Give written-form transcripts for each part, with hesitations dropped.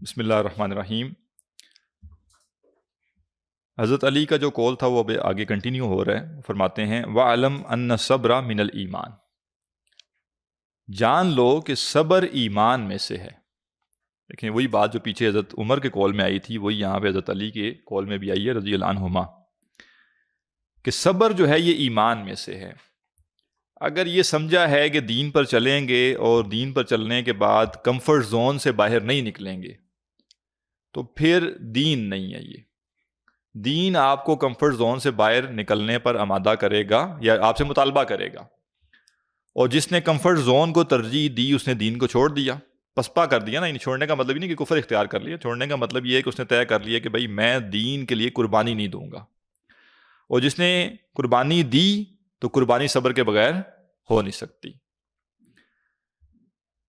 بسم اللہ الرحمن الرحیم۔ حضرت علی کا جو قول تھا وہ اب آگے کنٹینیو ہو رہا ہے۔ فرماتے ہیں وَعَلَمْ أَنَّ الصَّبْرَ مِنَ الْإِيمَانِ، جان لو کہ صبر ایمان میں سے ہے۔ دیکھیں وہی بات جو پیچھے حضرت عمر کے قول میں آئی تھی وہی یہاں پہ حضرت علی کے قول میں بھی آئی ہے رضی اللہ عنہما، کہ صبر جو ہے یہ ایمان میں سے ہے۔ اگر یہ سمجھا ہے کہ دین پر چلیں گے اور دین پر چلنے کے بعد کمفرٹ زون سے باہر نہیں نکلیں گے تو پھر دین نہیں ہے۔ یہ دین آپ کو کمفرٹ زون سے باہر نکلنے پر آمادہ کرے گا یا آپ سے مطالبہ کرے گا، اور جس نے کمفرٹ زون کو ترجیح دی اس نے دین کو چھوڑ دیا، پسپا کر دیا نا۔ چھوڑنے کا مطلب ہی نہیں کہ کفر اختیار کر لیا، چھوڑنے کا مطلب یہ ہے کہ اس نے طے کر لیا کہ بھائی میں دین کے لیے قربانی نہیں دوں گا، اور جس نے قربانی دی تو قربانی صبر کے بغیر ہو نہیں سکتی۔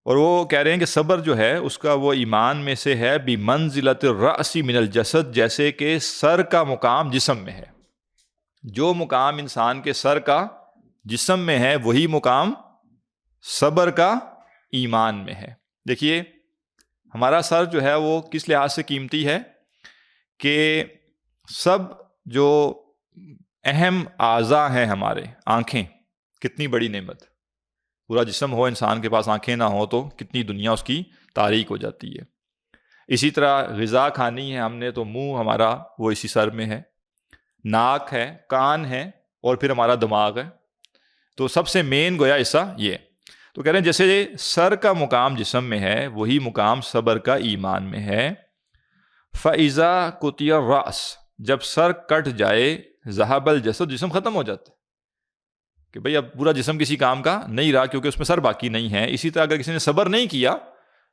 اور وہ کہہ رہے ہیں کہ صبر جو ہے اس کا وہ ایمان میں سے ہے بمنزلۃ الرأس من الجسد، جیسے کہ سر کا مقام جسم میں ہے۔ جو مقام انسان کے سر کا جسم میں ہے وہی مقام صبر کا ایمان میں ہے۔ دیکھیے ہمارا سر جو ہے وہ کس لحاظ سے قیمتی ہے کہ سب جو اہم اعضاء ہیں ہمارے، آنکھیں کتنی بڑی نعمت، پورا جسم ہو انسان کے پاس آنکھیں نہ ہو تو کتنی دنیا اس کی تاریک ہو جاتی ہے۔ اسی طرح غذا کھانی ہے ہم نے تو منہ ہمارا وہ اسی سر میں ہے، ناک ہے، کان ہے، اور پھر ہمارا دماغ ہے۔ تو سب سے مین گویا حصہ یہ۔ تو کہہ رہے ہیں جیسے سر کا مقام جسم میں ہے وہی مقام صبر کا ایمان میں ہے۔ فَإِذَا قُطِعَ الرَّأْسُ، جب سر کٹ جائے ذَهَبَ الْجَسَدُ، جسم ختم ہو جاتا ہے کہ بھئی اب پورا جسم کسی کام کا نہیں رہا کیونکہ اس میں سر باقی نہیں ہے۔ اسی طرح اگر کسی نے صبر نہیں کیا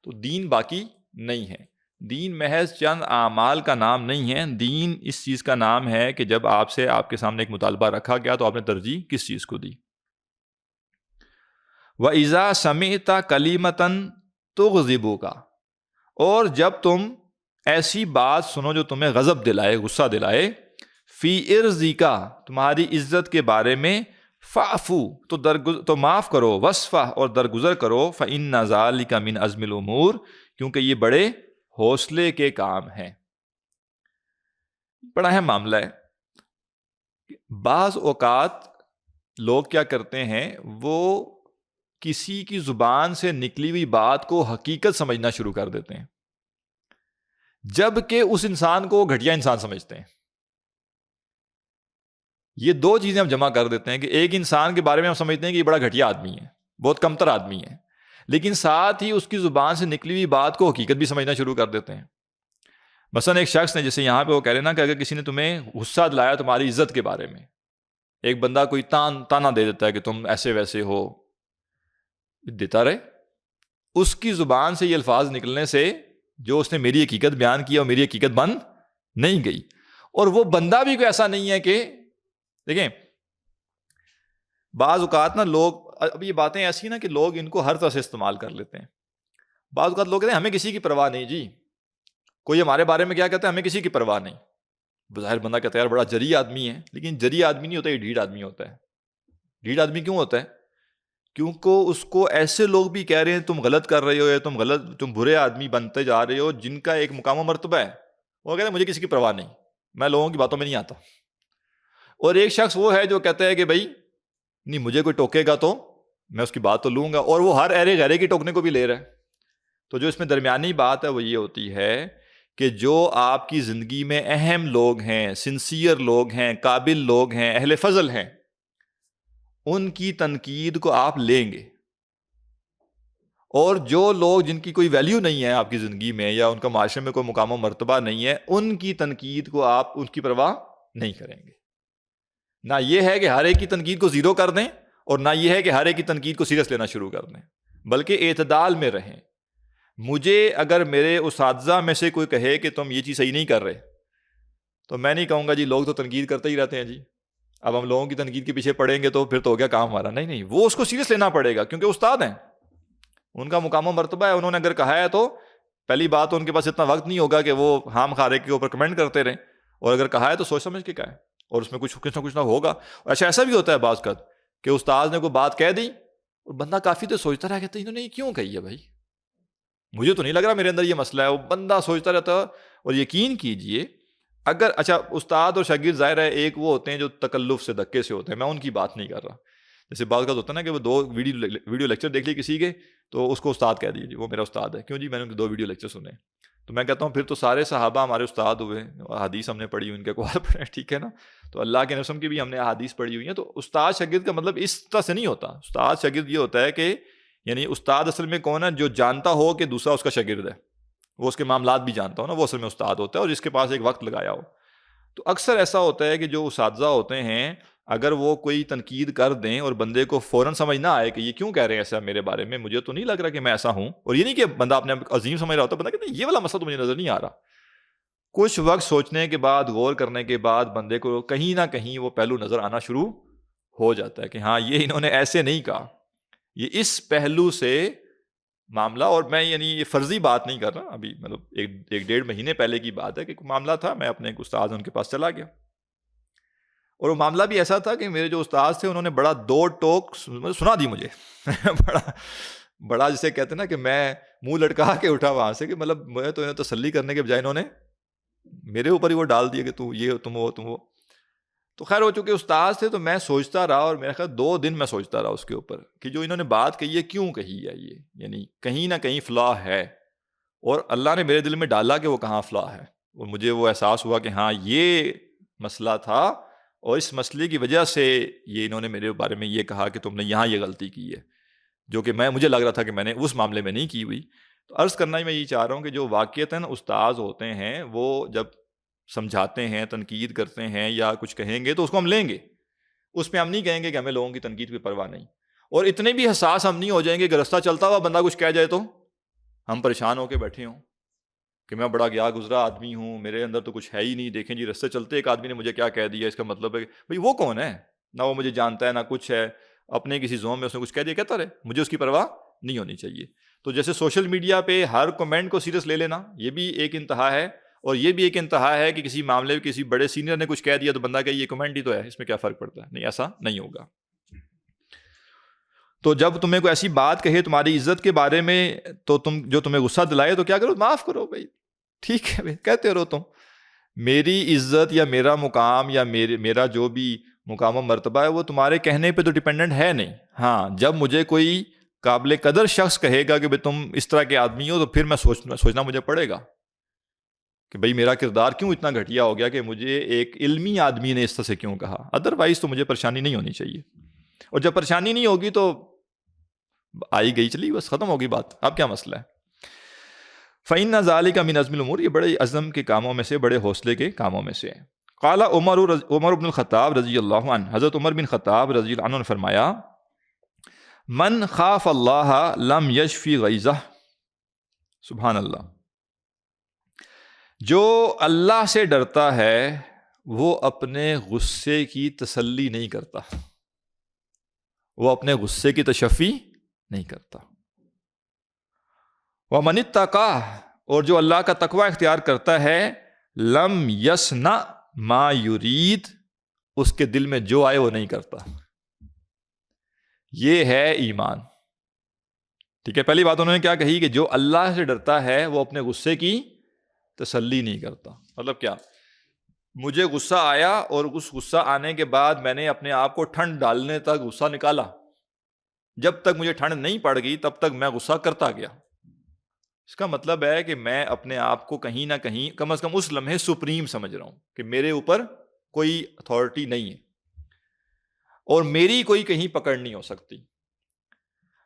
تو دین باقی نہیں ہے۔ دین محض چند اعمال کا نام نہیں ہے، دین اس چیز کا نام ہے کہ جب آپ سے آپ کے سامنے ایک مطالبہ رکھا گیا تو آپ نے ترجیح کس چیز کو دی۔ وَإِذَا سَمِعْتَ كَلِمَةً تُغْضِبُكَ، اور جب تم ایسی بات سنو جو تمہیں غضب دلائے، غصہ دلائے، فی ارضیکا، تمہاری عزت کے بارے میں، فعفو، تو معاف کرو، وصفح، اور درگزر کرو، فإن ذلک من عزم الامور، کیونکہ یہ بڑے حوصلے کے کام ہیں۔ بڑا اہم معاملہ ہے۔ بعض اوقات لوگ کیا کرتے ہیں، وہ کسی کی زبان سے نکلی ہوئی بات کو حقیقت سمجھنا شروع کر دیتے ہیں، جبکہ اس انسان کو گھٹیا انسان سمجھتے ہیں۔ یہ دو چیزیں ہم جمع کر دیتے ہیں کہ ایک انسان کے بارے میں ہم سمجھتے ہیں کہ یہ بڑا گھٹیا آدمی ہے، بہت کمتر آدمی ہے، لیکن ساتھ ہی اس کی زبان سے نکلی ہوئی بات کو حقیقت بھی سمجھنا شروع کر دیتے ہیں۔ مثلا ایک شخص نے، جیسے یہاں پہ وہ کہہ رہے نا کہ اگر کسی نے تمہیں غصہ دلایا تمہاری عزت کے بارے میں، ایک بندہ کوئی تانا دے دیتا ہے کہ تم ایسے ویسے ہو، دیتا رہے، اس کی زبان سے یہ الفاظ نکلنے سے جو اس نے میری حقیقت بیان کی اور میری حقیقت بن نہیں گئی، اور وہ بندہ بھی کوئی ایسا نہیں ہے کہ دیکھیں بعض اوقات نا لوگ، اب یہ باتیں ایسی نا کہ لوگ ان کو ہر طرح سے استعمال کر لیتے ہیں۔ بعض اوقات لوگ کہتے ہیں ہمیں کسی کی پرواہ نہیں جی، کوئی ہمارے بارے میں کیا کہتا ہے، ہمیں کسی کی پرواہ نہیں۔ بظاہر بندہ کہتا ہے یار بڑا جری آدمی ہے، لیکن جری آدمی نہیں ہوتا، یہ ڈھیڑ آدمی ہوتا ہے۔ ڈھیڑ آدمی کیوں ہوتا ہے؟ کیونکہ اس کو ایسے لوگ بھی کہہ رہے ہیں تم غلط کر رہے ہو یا تم برے آدمی بنتے جا رہے ہو، جن کا ایک مقام و مرتبہ ہے۔ وہ کہتے ہیں مجھے کسی کی پرواہ نہیں، میں لوگوں کی باتوں میں نہیں آتا۔ اور ایک شخص وہ ہے جو کہتا ہے کہ بھائی نہیں، مجھے کوئی ٹوکے گا تو میں اس کی بات تو لوں گا، اور وہ ہر ایرے غیرے کی ٹوکنے کو بھی لے رہا ہے۔ تو جو اس میں درمیانی بات ہے وہ یہ ہوتی ہے کہ جو آپ کی زندگی میں اہم لوگ ہیں، سنسیئر لوگ ہیں، قابل لوگ ہیں، اہل فضل ہیں، ان کی تنقید کو آپ لیں گے، اور جو لوگ جن کی کوئی ویلیو نہیں ہے آپ کی زندگی میں یا ان کا معاشرے میں کوئی مقام و مرتبہ نہیں ہے، ان کی تنقید کو آپ ان کی پرواہ نہیں کریں گے۔ نہ یہ ہے کہ ہر ایک کی تنقید کو زیرو کر دیں، اور نہ یہ ہے کہ ہر ایک کی تنقید کو سیریس لینا شروع کر دیں، بلکہ اعتدال میں رہیں۔ مجھے اگر میرے اساتذہ میں سے کوئی کہے کہ تم یہ چیز صحیح نہیں کر رہے، تو میں نہیں کہوں گا جی لوگ تو تنقید کرتے ہی رہتے ہیں جی، اب ہم لوگوں کی تنقید کے پیچھے پڑیں گے تو پھر تو ہو گیا کام ہمارا۔ نہیں، وہ اس کو سیریس لینا پڑے گا، کیونکہ استاد ہیں، ان کا مقام و مرتبہ ہے، انہوں نے اگر کہا ہے تو پہلی بات تو ان کے پاس اتنا وقت نہیں ہوگا کہ وہ ہام خارے کے اوپر کمنٹ کرتے رہیں، اور اگر کہا ہے تو سوچ سمجھ کے کہا ہے، اور اس میں کچھ نہ ہوگا۔ اچھا ایسا بھی ہوتا ہے بعض اوقات کہ استاد نے کوئی بات کہہ دی اور بندہ کافی تو سوچتا رہا کہ انہوں نے یہ کیوں کہی ہے بھائی، مجھے تو نہیں لگ رہا میرے اندر یہ مسئلہ ہے. وہ بندہ سوچتا رہتا ہے. اور یقین کیجئے اگر اچھا استاد اور شاگرد ظاہر ہے ایک وہ ہوتے ہیں جو تکلف سے دھکے سے ہوتے ہیں, میں ان کی بات نہیں کر رہا. جیسے بعض کا ہوتا ہے نا کہ وہ 2 ویڈیو لیکچر دیکھ لی کسی کے تو اس کو استاد کہہ دیجیے, وہ میرا استاد ہے. کیوں جی؟ میں نے ان کے 2 ویڈیو لیکچر سنے. تو میں کہتا ہوں پھر تو سارے صحابہ ہمارے استاد ہوئے, احادیث ہم نے پڑھی ہوئی, ان کے اقوال پڑھے, ٹھیک ہے نا. تو اللہ کے نبی کی بھی ہم نے احادیث پڑھی ہوئی ہیں. تو استاد شاگرد کا مطلب اس طرح سے نہیں ہوتا. استاد شاگرد یہ ہوتا ہے کہ یعنی استاد اصل میں کون ہے؟ جو جانتا ہو کہ دوسرا اس کا شاگرد ہے, وہ اس کے معاملات بھی جانتا ہو نا, وہ اصل میں استاد ہوتا ہے, اور جس کے پاس ایک وقت لگایا ہو. تو اکثر ایسا ہوتا ہے کہ جو اساتذہ ہوتے ہیں اگر وہ کوئی تنقید کر دیں اور بندے کو فوراً سمجھ نہ آئے کہ یہ کیوں کہہ رہے ہیں ایسا میرے بارے میں, مجھے تو نہیں لگ رہا کہ میں ایسا ہوں, اور یہ نہیں کہ بندہ اپنے عظیم سمجھ رہا ہوتا, بندہ کہتا ہے یہ والا مسئلہ تو مجھے نظر نہیں آ رہا. کچھ وقت سوچنے کے بعد, غور کرنے کے بعد بندے کو کہیں نہ کہیں وہ پہلو نظر آنا شروع ہو جاتا ہے کہ ہاں یہ انہوں نے ایسے نہیں کہا, یہ اس پہلو سے معاملہ. اور میں یعنی یہ فرضی بات نہیں کر رہا, ابھی مطلب 1-1.5 مہینے پہلے کی بات ہے کہ معاملہ تھا, میں اپنے ایک استاد ان کے پاس چلا گیا, اور وہ معاملہ بھی ایسا تھا کہ میرے جو استاد تھے انہوں نے بڑا 2 ٹوک سنا دی مجھے بڑا جسے کہتے ہیں نا کہ میں منہ لٹکا کے اٹھا وہاں سے, کہ مطلب مجھے تو تسلی کرنے کے بجائے انہوں نے میرے اوپر ہی وہ ڈال دیا کہ تو یہ تم وہ. تو خیر ہو چکے استاد تھے, تو میں سوچتا رہا, اور میرا خیال 2 دن میں سوچتا رہا اس کے اوپر کہ جو انہوں نے بات کہی ہے کیوں کہی ہے, یہ یعنی کہیں نہ کہیں فلاح ہے, اور اللہ نے میرے دل میں ڈالا کہ وہ کہاں فلاح ہے, اور مجھے وہ احساس ہوا کہ ہاں یہ مسئلہ تھا, اور اس مسئلے کی وجہ سے یہ انہوں نے میرے بارے میں یہ کہا کہ تم نے یہاں یہ غلطی کی ہے, جو کہ مجھے لگ رہا تھا کہ میں نے اس معاملے میں نہیں کی ہوئی. تو عرض کرنا ہی میں یہ چاہ رہا ہوں کہ جو واقعتاً استاد ہوتے ہیں وہ جب سمجھاتے ہیں, تنقید کرتے ہیں یا کچھ کہیں گے تو اس کو ہم لیں گے, اس پہ ہم نہیں کہیں گے کہ ہمیں لوگوں کی تنقید کی پرواہ نہیں. اور اتنے بھی حساس ہم نہیں ہو جائیں گے کہ رستہ چلتا ہوا بندہ کچھ کہہ جائے تو ہم پریشان ہو کے بیٹھے ہوں کہ میں بڑا گیا گزرا آدمی ہوں, میرے اندر تو کچھ ہے ہی نہیں, دیکھیں جی رستے چلتے ایک آدمی نے مجھے کیا کہہ دیا, اس کا مطلب ہے کہ بھئی وہ کون ہے, نہ وہ مجھے جانتا ہے نہ کچھ ہے, اپنے کسی زوم میں اس نے کچھ کہہ دیا, کہتا رہے, مجھے اس کی پرواہ نہیں ہونی چاہیے. تو جیسے سوشل میڈیا پہ ہر کمنٹ کو سیریس لے لینا, یہ بھی ایک انتہا ہے, اور یہ بھی ایک انتہا ہے کہ کسی معاملے میں کسی بڑے سینئر نے کچھ کہہ دیا تو بندہ کہ یہ کمنٹ ہی تو ہے, اس میں کیا فرق پڑتا ہے. نہیں, ایسا نہیں ہوگا. تو جب تمہیں کوئی ایسی بات کہے تمہاری عزت کے بارے میں, تو تم جو تمہیں غصہ دلائے تو کیا کرو, معاف کرو بھائی, ٹھیک ہے بھائی, کہتے رہو تم. میری عزت یا میرا مقام یا میرا جو بھی مقام و مرتبہ ہے وہ تمہارے کہنے پہ تو ڈیپینڈنٹ ہے نہیں. ہاں, جب مجھے کوئی قابل قدر شخص کہے گا کہ بھئی تم اس طرح کے آدمی ہو, تو پھر میں سوچنا مجھے پڑے گا کہ بھئی میرا کردار کیوں اتنا گھٹیا ہو گیا کہ مجھے ایک علمی آدمی نے اس طرح سے کیوں کہا. ادروائز تو مجھے پریشانی نہیں ہونی چاہیے, اور جب پریشانی نہیں ہوگی تو آئی گئی چلی, بس ختم ہوگی بات. اب کیا مسئلہ ہے؟ فَإِنَّ ذَلِكَ مِنْ عَزْمِ الْأُمُورِ, یہ بڑے عزم کے کاموں میں سے, بڑے حوصلے کے کاموں میں سے ہے. قال عمر بن الخطاب رضی اللہ عنہ, حضرت عمر بن خطاب رضی اللہ عنہ نے فرمایا, من خاف اللہ لم یشفی غیظہ. سبحان اللہ. جو اللہ سے ڈرتا ہے وہ اپنے غصے کی تسلی نہیں کرتا, وہ اپنے غصے کی تشفی نہیں کرتا. وَمَنِ اتَّقَىٰ, اور جو اللہ کا تقوی اختیار کرتا ہے, لم یصنع ما یرید, اس کے دل میں جو آئے وہ نہیں کرتا. یہ ہے ایمان. ٹھیک ہے, پہلی بات انہوں نے کیا کہی کہ جو اللہ سے ڈرتا ہے وہ اپنے غصے کی تسلی نہیں کرتا. مطلب کیا؟ مجھے غصہ آیا اور اس غصہ آنے کے بعد میں نے اپنے آپ کو ٹھنڈ ڈالنے تک غصہ نکالا, جب تک مجھے ٹھنڈ نہیں پڑ گئی تب تک میں غصہ کرتا گیا. اس کا مطلب ہے کہ میں اپنے آپ کو کہیں نہ کہیں کم از کم اس لمحے سپریم سمجھ رہا ہوں کہ میرے اوپر کوئی اتھارٹی نہیں ہے اور میری کوئی کہیں پکڑ نہیں ہو سکتی.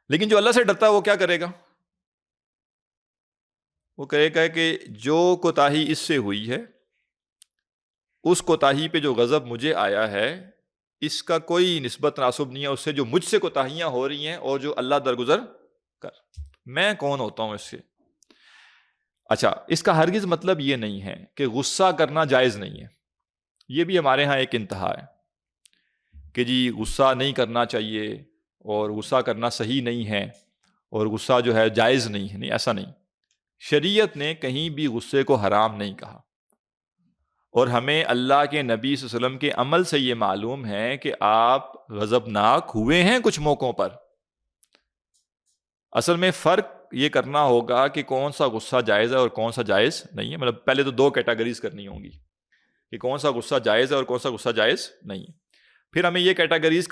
لیکن جو اللہ سے ڈرتا ہے وہ کیا کرے گا؟ وہ کہے گا کہ جو کوتاہی اس سے ہوئی ہے, اس کوتاہی پہ جو غضب مجھے آیا ہے, اس کا کوئی نسبت تناسب نہیں ہے اس سے جو مجھ سے کوتاہیاں ہو رہی ہیں اور جو اللہ درگزر کر. میں کون ہوتا ہوں اس سے؟ اچھا, اس کا ہرگز مطلب یہ نہیں ہے کہ غصہ کرنا جائز نہیں ہے. یہ بھی ہمارے ہاں ایک انتہا ہے کہ جی غصہ نہیں کرنا چاہیے اور غصہ کرنا صحیح نہیں ہے اور غصہ جو ہے جائز نہیں ہے. نہیں, ایسا نہیں. شریعت نے کہیں بھی غصے کو حرام نہیں کہا, اور ہمیں اللہ کے نبی صلی اللہ علیہ وسلم کے عمل سے یہ معلوم ہے کہ آپ غضبناک ہوئے ہیں کچھ موقعوں پر. اصل میں فرق یہ کرنا ہوگا کہ کون سا غصہ جائز ہے اور کون سا جائز نہیں ہے. مطلب پہلے تو 2 کیٹیگریز کرنی ہوں گی کہ کون سا غصہ جائز ہے اور کون سا غصہ جائز نہیں ہے. پھر ہمیں یہ کیٹیگریز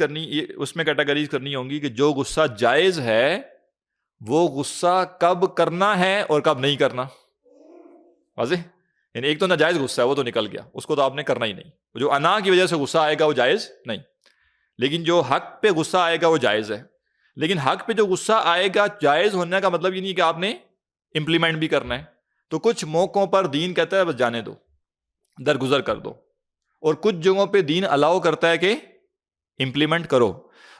اس میں کیٹیگریز کرنی ہوں گی کہ جو غصہ جائز ہے وہ غصہ کب کرنا ہے اور کب نہیں کرنا. واضح؟ یعنی ایک تو ناجائز غصہ ہے وہ تو نکل گیا, اس کو تو آپ نے کرنا ہی نہیں. جو انا کی وجہ سے غصہ آئے گا وہ جائز نہیں. لیکن جو حق پہ غصہ آئے گا وہ جائز ہے. لیکن حق پہ جو غصہ آئے گا جائز ہونے کا مطلب یہ نہیں کہ آپ نے امپلیمنٹ بھی کرنا ہے. تو کچھ موقعوں پر دین کہتا ہے بس جانے دو, درگزر کر دو, اور کچھ جگہوں پہ دین الاؤ کرتا ہے کہ امپلیمنٹ کرو.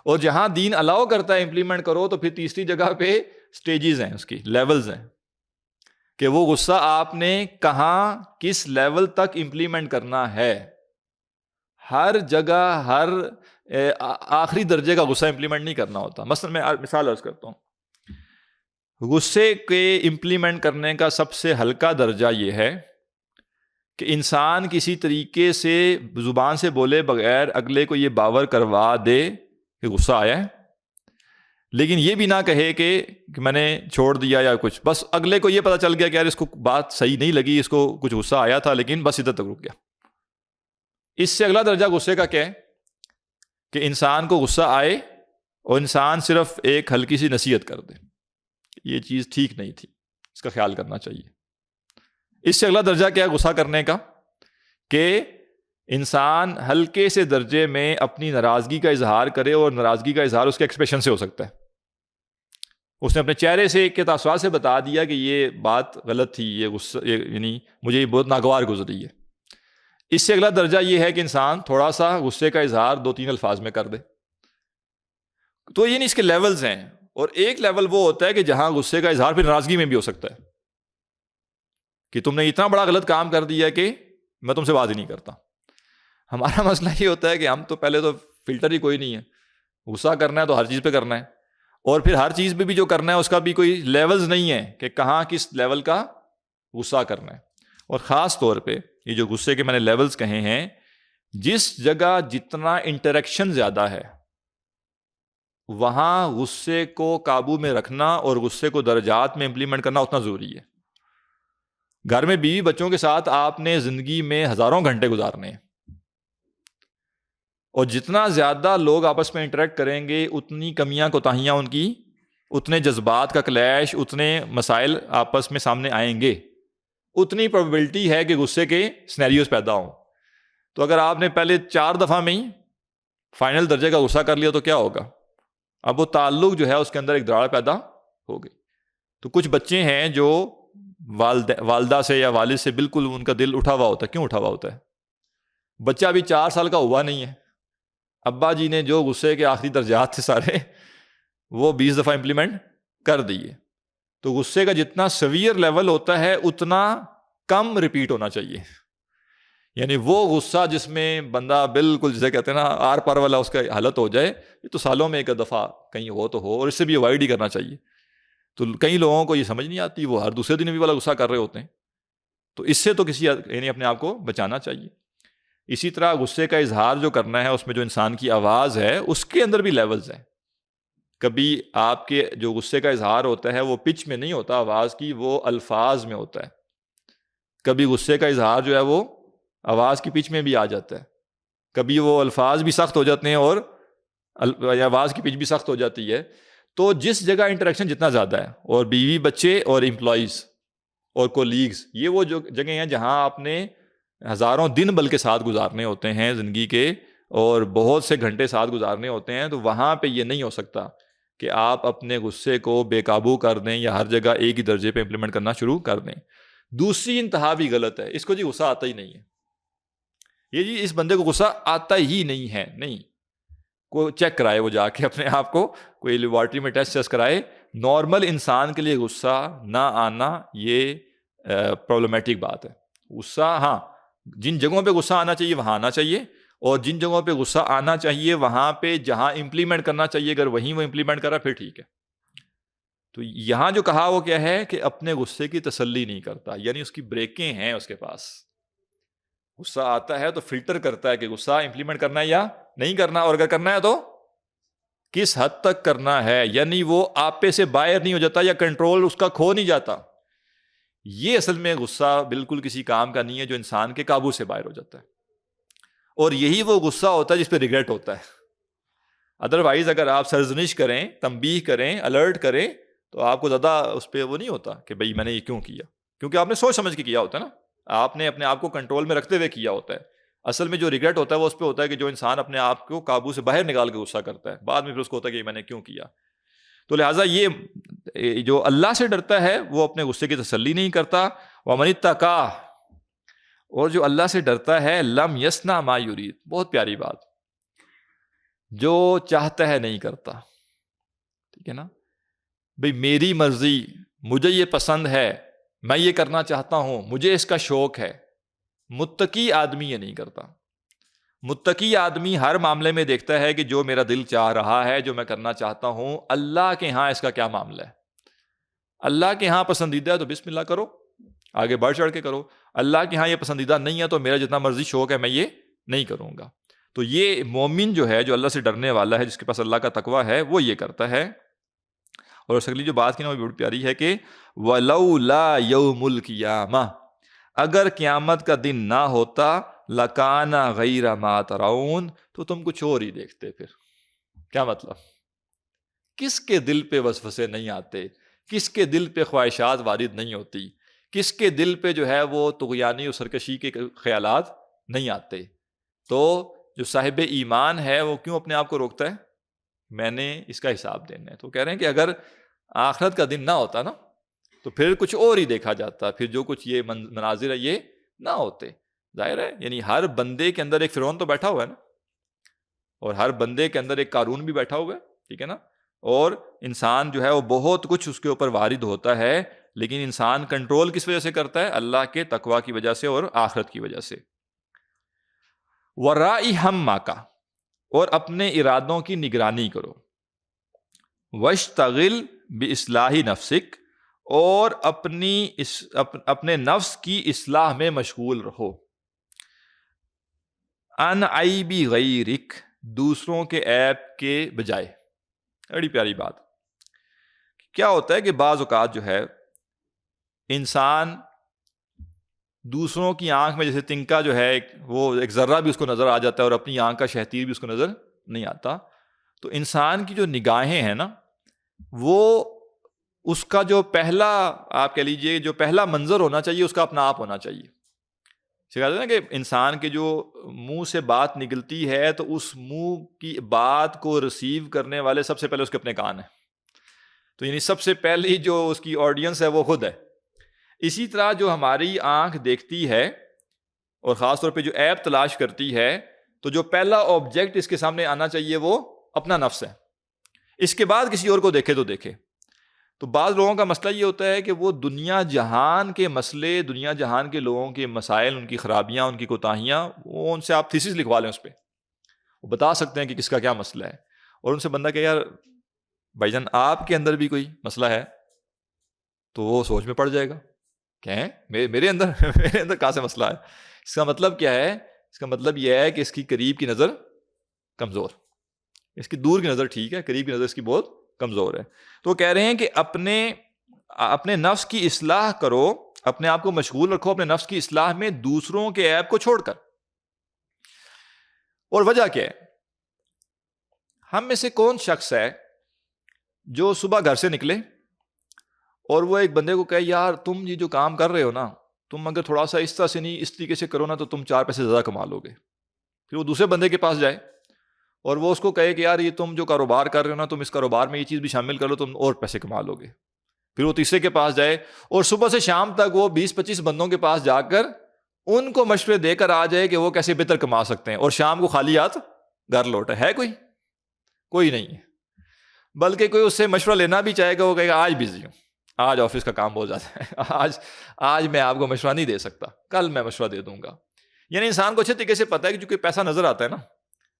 اور جہاں دین الاؤ کرتا ہے امپلیمنٹ کرو تو پھر تیسری جگہ پہ سٹیجز ہیں, اس کی لیولز ہیں کہ وہ غصہ آپ نے کہاں کس لیول تک امپلیمنٹ کرنا ہے. ہر جگہ ہر آخری درجے کا غصہ امپلیمنٹ نہیں کرنا ہوتا. مثلا میں مثال عرض کرتا ہوں, غصے کے امپلیمنٹ کرنے کا سب سے ہلکا درجہ یہ ہے کہ انسان کسی طریقے سے زبان سے بولے بغیر اگلے کو یہ باور کروا دے کہ غصہ آیا ہے, لیکن یہ بھی نہ کہے کہ میں نے چھوڑ دیا یا کچھ, بس اگلے کو یہ پتہ چل گیا کہ یار اس کو بات صحیح نہیں لگی, اس کو کچھ غصہ آیا تھا لیکن بس ادھر تک رک گیا. اس سے اگلا درجہ غصے کا کیا ہے کہ انسان کو غصہ آئے اور انسان صرف ایک ہلکی سی نصیحت کر دے, یہ چیز ٹھیک نہیں تھی, اس کا خیال کرنا چاہیے. اس سے اگلا درجہ کیا ہے غصہ کرنے کا کہ انسان ہلکے سے درجے میں اپنی ناراضگی کا اظہار کرے, اور ناراضگی کا اظہار اس کے ایکسپریشن سے ہو سکتا ہے. اس نے اپنے چہرے سے کے تاثرات سے بتا دیا کہ یہ بات غلط تھی, یہ غصہ یعنی مجھے یہ بہت ناگوار گزری ہے. اس سے اگلا درجہ یہ ہے کہ انسان تھوڑا سا غصے کا اظہار 2-3 الفاظ میں کر دے. تو یہ نہیں, اس کے لیولز ہیں. اور ایک لیول وہ ہوتا ہے کہ جہاں غصے کا اظہار پھر ناراضگی میں بھی ہو سکتا ہے کہ تم نے اتنا بڑا غلط کام کر دیا کہ میں تم سے بات ہی نہیں کرتا. ہمارا مسئلہ یہ ہوتا ہے کہ ہم تو پہلے تو فلٹر ہی کوئی نہیں ہے, غصہ کرنا ہے تو ہر چیز پہ کرنا ہے, اور پھر ہر چیز پہ بھی جو کرنا ہے اس کا بھی کوئی لیولز نہیں ہے کہ کہاں کس لیول کا غصہ کرنا ہے. اور خاص طور پہ یہ جو غصے کے میں نے لیولز کہے ہیں, جس جگہ جتنا انٹریکشن زیادہ ہے وہاں غصے کو قابو میں رکھنا اور غصے کو درجات میں امپلیمنٹ کرنا اتنا ضروری ہے. گھر میں بیوی بچوں کے ساتھ آپ نے زندگی میں ہزاروں گھنٹے گزارنے ہیں, اور جتنا زیادہ لوگ آپس میں انٹریکٹ کریں گے اتنی کمیاں کوتاہیاں ان کی, اتنے جذبات کا کلیش, اتنے مسائل آپس میں سامنے آئیں گے, اتنی پروبیبلٹی ہے کہ غصے کے سینیریوز پیدا ہوں. تو اگر آپ نے پہلے 4 دفعہ میں ہی فائنل درجے کا غصہ کر لیا تو کیا ہوگا؟ اب وہ تعلق جو ہے اس کے اندر ایک دراڑ پیدا ہو گئی. تو کچھ بچے ہیں جو والدہ سے یا والد سے بالکل ان کا دل اٹھا ہوا ہوتا ہے. کیوں اٹھا ہوا ہوتا ہے؟ بچہ ابھی 4 سال کا ہوا نہیں ہے, ابا جی نے جو غصے کے آخری درجات تھے سارے وہ 20 دفعہ امپلیمنٹ کر دیے. تو غصے کا جتنا سیویئر لیول ہوتا ہے اتنا کم ریپیٹ ہونا چاہیے. یعنی وہ غصہ جس میں بندہ بالکل جسے کہتے ہیں نا آر پار والا اس کا حالت ہو جائے, یہ تو سالوں میں ایک دفعہ کہیں ہو تو ہو, اور اس سے بھی اوائڈ ہی کرنا چاہیے. تو کئی لوگوں کو یہ سمجھ نہیں آتی, وہ ہر دوسرے دن بھی والا غصہ کر رہے ہوتے ہیں. تو اس سے تو یعنی اپنے آپ کو بچانا چاہیے. اسی طرح غصے کا اظہار جو کرنا ہے اس میں جو انسان کی آواز ہے اس کے اندر بھی لیولز ہیں. کبھی آپ کے جو غصے کا اظہار ہوتا ہے وہ پچ میں نہیں ہوتا آواز کی, وہ الفاظ میں ہوتا ہے. کبھی غصے کا اظہار جو ہے وہ آواز کی پچ میں بھی آ جاتا ہے, کبھی وہ الفاظ بھی سخت ہو جاتے ہیں اور آواز کی پچ بھی سخت ہو جاتی ہے. تو جس جگہ انٹریکشن جتنا زیادہ ہے, اور بیوی بچے اور امپلائیز اور کولیگز, یہ وہ جو جگہیں ہیں جہاں آپ نے ہزاروں دن بلکہ ساتھ گزارنے ہوتے ہیں زندگی کے, اور بہت سے گھنٹے ساتھ گزارنے ہوتے ہیں. تو وہاں پہ یہ نہیں ہو سکتا کہ آپ اپنے غصے کو بے قابو کر دیں یا ہر جگہ ایک ہی درجے پہ امپلیمنٹ کرنا شروع کر دیں. دوسری انتہا بھی غلط ہے, اس کو جی غصہ آتا ہی نہیں ہے, یہ جی اس بندے کو غصہ آتا ہی نہیں ہے. نہیں, کو چیک کرائے, وہ جا کے اپنے آپ کو کوئی لیبارٹری میں ٹیسٹ کرائے. نارمل انسان کے لیے غصہ نہ آنا یہ پرابلمٹک بات ہے. غصہ ہاں جن جگہوں پہ غصہ آنا چاہیے وہاں آنا چاہیے, اور جن جگہوں پہ غصہ آنا چاہیے وہاں پہ جہاں امپلیمنٹ کرنا چاہیے اگر وہیں وہ امپلیمنٹ کرا پھر ٹھیک ہے. تو یہاں جو کہا وہ کیا ہے کہ اپنے غصے کی تسلی نہیں کرتا, یعنی اس کی بریکیں ہیں اس کے پاس. غصہ آتا ہے تو فلٹر کرتا ہے کہ غصہ امپلیمنٹ کرنا ہے یا نہیں کرنا, اور اگر کرنا ہے تو کس حد تک کرنا ہے، یعنی وہ آپے سے باہر نہیں ہو جاتا یا کنٹرول اس کا کھو نہیں جاتا. یہ اصل میں غصہ بالکل کسی کام کا نہیں ہے جو انسان کے قابو سے باہر ہو جاتا ہے، اور یہی وہ غصہ ہوتا ہے جس پہ ریگریٹ ہوتا ہے. ادروائز اگر آپ سرزنش کریں، تنبیہ کریں، الرٹ کریں، تو آپ کو زیادہ اس پہ وہ نہیں ہوتا کہ بھئی میں نے یہ کیوں کیا، کیونکہ آپ نے سوچ سمجھ کے کیا ہوتا ہے نا، آپ نے اپنے آپ کو کنٹرول میں رکھتے ہوئے کیا ہوتا ہے. اصل میں جو ریگریٹ ہوتا ہے وہ اس پہ ہوتا ہے کہ جو انسان اپنے آپ کو قابو سے باہر نکال کے غصہ کرتا ہے، بعد میں پھر اس کو ہوتا ہے کہ میں نے کیوں کیا. تو لہٰذا یہ جو اللہ سے ڈرتا ہے وہ اپنے غصے کی تسلی نہیں کرتا. وَمَنِ اتَّقَىٰ، اور جو اللہ سے ڈرتا ہے لم یصنع ما یرید، بہت پیاری بات، جو چاہتا ہے نہیں کرتا. ٹھیک ہے نا بھئی، میری مرضی، مجھے یہ پسند ہے، میں یہ کرنا چاہتا ہوں، مجھے اس کا شوق ہے. متقی آدمی یہ نہیں کرتا. متقی آدمی ہر معاملے میں دیکھتا ہے کہ جو میرا دل چاہ رہا ہے، جو میں کرنا چاہتا ہوں، اللہ کے ہاں اس کا کیا معاملہ ہے. اللہ کے ہاں پسندیدہ ہے تو بسم اللہ کرو، آگے بڑھ چڑھ کے کرو. اللہ کے ہاں یہ پسندیدہ نہیں ہے تو میرا جتنا مرضی شوق ہے میں یہ نہیں کروں گا. تو یہ مومن جو ہے، جو اللہ سے ڈرنے والا ہے، جس کے پاس اللہ کا تقویٰ ہے، وہ یہ کرتا ہے. اور اگلی جو بات کی نا وہ بڑی پیاری ہے کہ وَلَوْلَا يَوْمُ الْقِيَامَةِ، اگر قیامت کا دن نہ ہوتا، لَكَانَ غَيْرَ مَا تَرَوْنَ، تو تم کچھ اور ہی دیکھتے. پھر کیا مطلب؟ کس کے دل پہ وسوسے نہیں آتے؟ کس کے دل پہ خواہشات وارد نہیں ہوتی؟ کس کے دل پہ جو ہے وہ طغیانی اور سرکشی کے خیالات نہیں آتے؟ تو جو صاحب ایمان ہے وہ کیوں اپنے آپ کو روکتا ہے؟ میں نے اس کا حساب دینا ہے. تو کہہ رہے ہیں کہ اگر آخرت کا دن نہ ہوتا نا تو پھر کچھ اور ہی دیکھا جاتا، پھر جو کچھ یہ مناظر ہے یہ نہ ہوتے. ظاہر ہے یعنی ہر بندے کے اندر ایک فرعون تو بیٹھا ہوا ہے نا، اور ہر بندے کے اندر ایک قارون بھی بیٹھا ہوا ہے. ٹھیک ہے نا، اور انسان جو ہے وہ بہت کچھ اس کے اوپر وارد ہوتا ہے، لیکن انسان کنٹرول کس وجہ سے کرتا ہے؟ اللہ کے تقویٰ کی وجہ سے اور آخرت کی وجہ سے. وَرَاعِ ہَمَّکَ، اور اپنے ارادوں کی نگرانی کرو. وَاشْتَغِلْ بِإِصْلَاحِ نَفْسِکَ، اور اپنے نفس کی اصلاح میں مشغول رہو. عَنْ عَیْبِ غَیْرِک، دوسروں کے عیب کے بجائے. بڑی پیاری بات. کیا ہوتا ہے کہ بعض اوقات جو ہے انسان دوسروں کی آنکھ میں، جیسے تنکا جو ہے وہ ایک ذرہ بھی اس کو نظر آ جاتا ہے اور اپنی آنکھ کا شہتیر بھی اس کو نظر نہیں آتا. تو انسان کی جو نگاہیں ہیں نا، وہ اس کا جو پہلا، آپ کہہ لیجئے جو پہلا منظر ہونا چاہیے اس کا اپنا آپ ہونا چاہیے. سکھاتے ہیں نا کہ انسان کے جو منہ سے بات نکلتی ہے تو اس منہ کی بات کو ریسیو کرنے والے سب سے پہلے اس کے اپنے کان ہیں. تو یعنی سب سے پہلی جو اس کی آڈینس ہے وہ خود ہے. اسی طرح جو ہماری آنکھ دیکھتی ہے اور خاص طور پہ جو عیب تلاش کرتی ہے، تو جو پہلا آبجیکٹ اس کے سامنے آنا چاہیے وہ اپنا نفس ہے. اس کے بعد کسی اور کو دیکھے تو دیکھے. تو بعض لوگوں کا مسئلہ یہ ہوتا ہے کہ وہ دنیا جہان کے مسئلے، دنیا جہان کے لوگوں کے مسائل، ان کی خرابیاں، ان کی کوتاہیاں، وہ ان سے آپ تھیسس لکھوا لیں، اس پہ وہ بتا سکتے ہیں کہ کس کا کیا مسئلہ ہے. اور ان سے بندہ کہ یار بھائی جان آپ کے اندر بھی کوئی مسئلہ ہے، تو وہ سوچ میں پڑ جائے گا کہ میرے اندر میرے اندر کہاں سے مسئلہ ہے. اس کا مطلب کیا ہے؟ اس کا مطلب یہ ہے کہ اس کی قریب کی نظر کمزور، اس کی دور کی نظر ٹھیک ہے، قریب کی نظر اس کی بہت کمزور ہے. تو کہہ رہے ہیں کہ اپنے نفس کی اصلاح کرو، اپنے آپ کو مشغول رکھو اپنے نفس کی اصلاح میں دوسروں کے عیب کو چھوڑ کر. اور وجہ کیا ہے؟ ہم میں سے کون شخص ہے جو صبح گھر سے نکلے اور وہ ایک بندے کو کہے یار تم یہ جو کام کر رہے ہو نا، تم اگر تھوڑا سا اس طرح سے نہیں، اس طریقے سے کرو نا تو تم 4 پیسے زیادہ کما لو گے. پھر وہ دوسرے بندے کے پاس جائے اور وہ اس کو کہے کہ یار یہ تم جو کاروبار کر رہے ہو نا، تم اس کاروبار میں یہ چیز بھی شامل کر لو، تم اور پیسے کما لو گے. پھر وہ تیسرے کے پاس جائے اور صبح سے شام تک وہ 20-25 بندوں کے پاس جا کر ان کو مشورے دے کر آ جائے کہ وہ کیسے بہتر کما سکتے ہیں، اور شام کو خالی ہاتھ گھر لوٹے. ہے کوئی نہیں ہے. بلکہ کوئی اس سے مشورہ لینا بھی چاہے گا، وہ کہے گا آج بزی ہوں، آج آفس کا کام بہت زیادہ ہے، آج میں آپ کو مشورہ نہیں دے سکتا، کل میں مشورہ دے دوں گا. یعنی انسان کو اچھے طریقے سے پتہ ہے کہ چونکہ پیسہ نظر آتا ہے نا،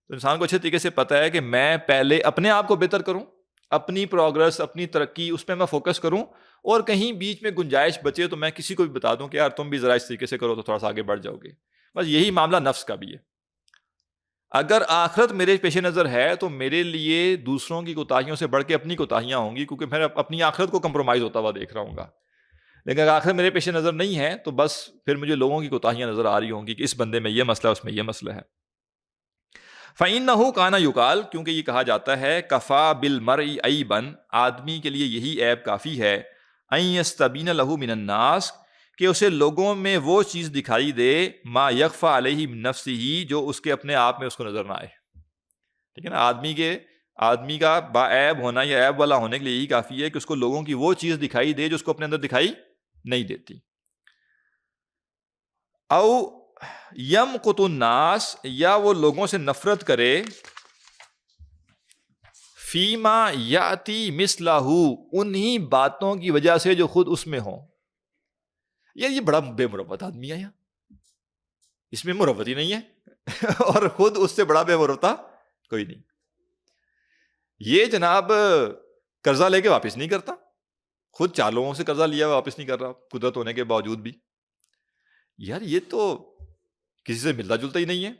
تو انسان کو اچھے طریقے سے پتہ ہے کہ میں پہلے اپنے آپ کو بہتر کروں، اپنی پروگرس، اپنی ترقی، اس پہ میں فوکس کروں، اور کہیں بیچ میں گنجائش بچے تو میں کسی کو بھی بتا دوں کہ یار تم بھی ذرا اس طریقے سے کرو تو تھوڑا سا آگے بڑھ جاؤ گے. بس یہی معاملہ نفس کا بھی ہے. اگر آخرت میرے پیش نظر ہے تو میرے لیے دوسروں کی کوتاہیوں سے بڑھ کے اپنی کوتاہیاں ہوں گی، کیونکہ میں اپنی آخرت کو کمپرومائز ہوتا ہوا دیکھ رہا ہوں گا. لیکن اگر آخرت میرے پیش نظر نہیں ہے تو بس پھر مجھے لوگوں کی کوتاہیاں نظر آ رہی ہوں گی کہ اس بندے میں یہ مسئلہ ہے، اس میں یہ مسئلہ ہے. فَإِنَّهُ كَانَ يُقَالُ، کیونکہ یہ کہا جاتا ہے کفا بالمرء عیبا، آدمی کے لیے یہی عیب کافی ہے، ان یستبین لہ من الناس، کہ اسے لوگوں میں وہ چیز دکھائی دے ما یخفی علیہ من نفسہ، جو اس کے اپنے آپ میں اس کو نظر نہ آئے. ٹھیک ہے نا، آدمی کا باعیب ہونا یا عیب والا ہونے کے لیے یہی کافی ہے کہ اس کو لوگوں کی وہ چیز دکھائی دے جو اس کو اپنے اندر دکھائی نہیں دیتی. او یمقت الناس، یا وہ لوگوں سے نفرت کرے، فیما یاتی مثلہ، انہی باتوں کی وجہ سے جو خود اس میں ہوں. یار یہ بڑا بے مروت آدمی ہے، اس میں مروت ہی نہیں ہے اور خود اس سے بڑا بے مروتا کوئی نہیں. یہ جناب قرضہ لے کے واپس نہیں کرتا، خود 4 لوگوں سے قرضہ لیا واپس نہیں کر رہا قدرت ہونے کے باوجود بھی. یار یہ تو کسی سے ملتا جلتا ہی نہیں ہے،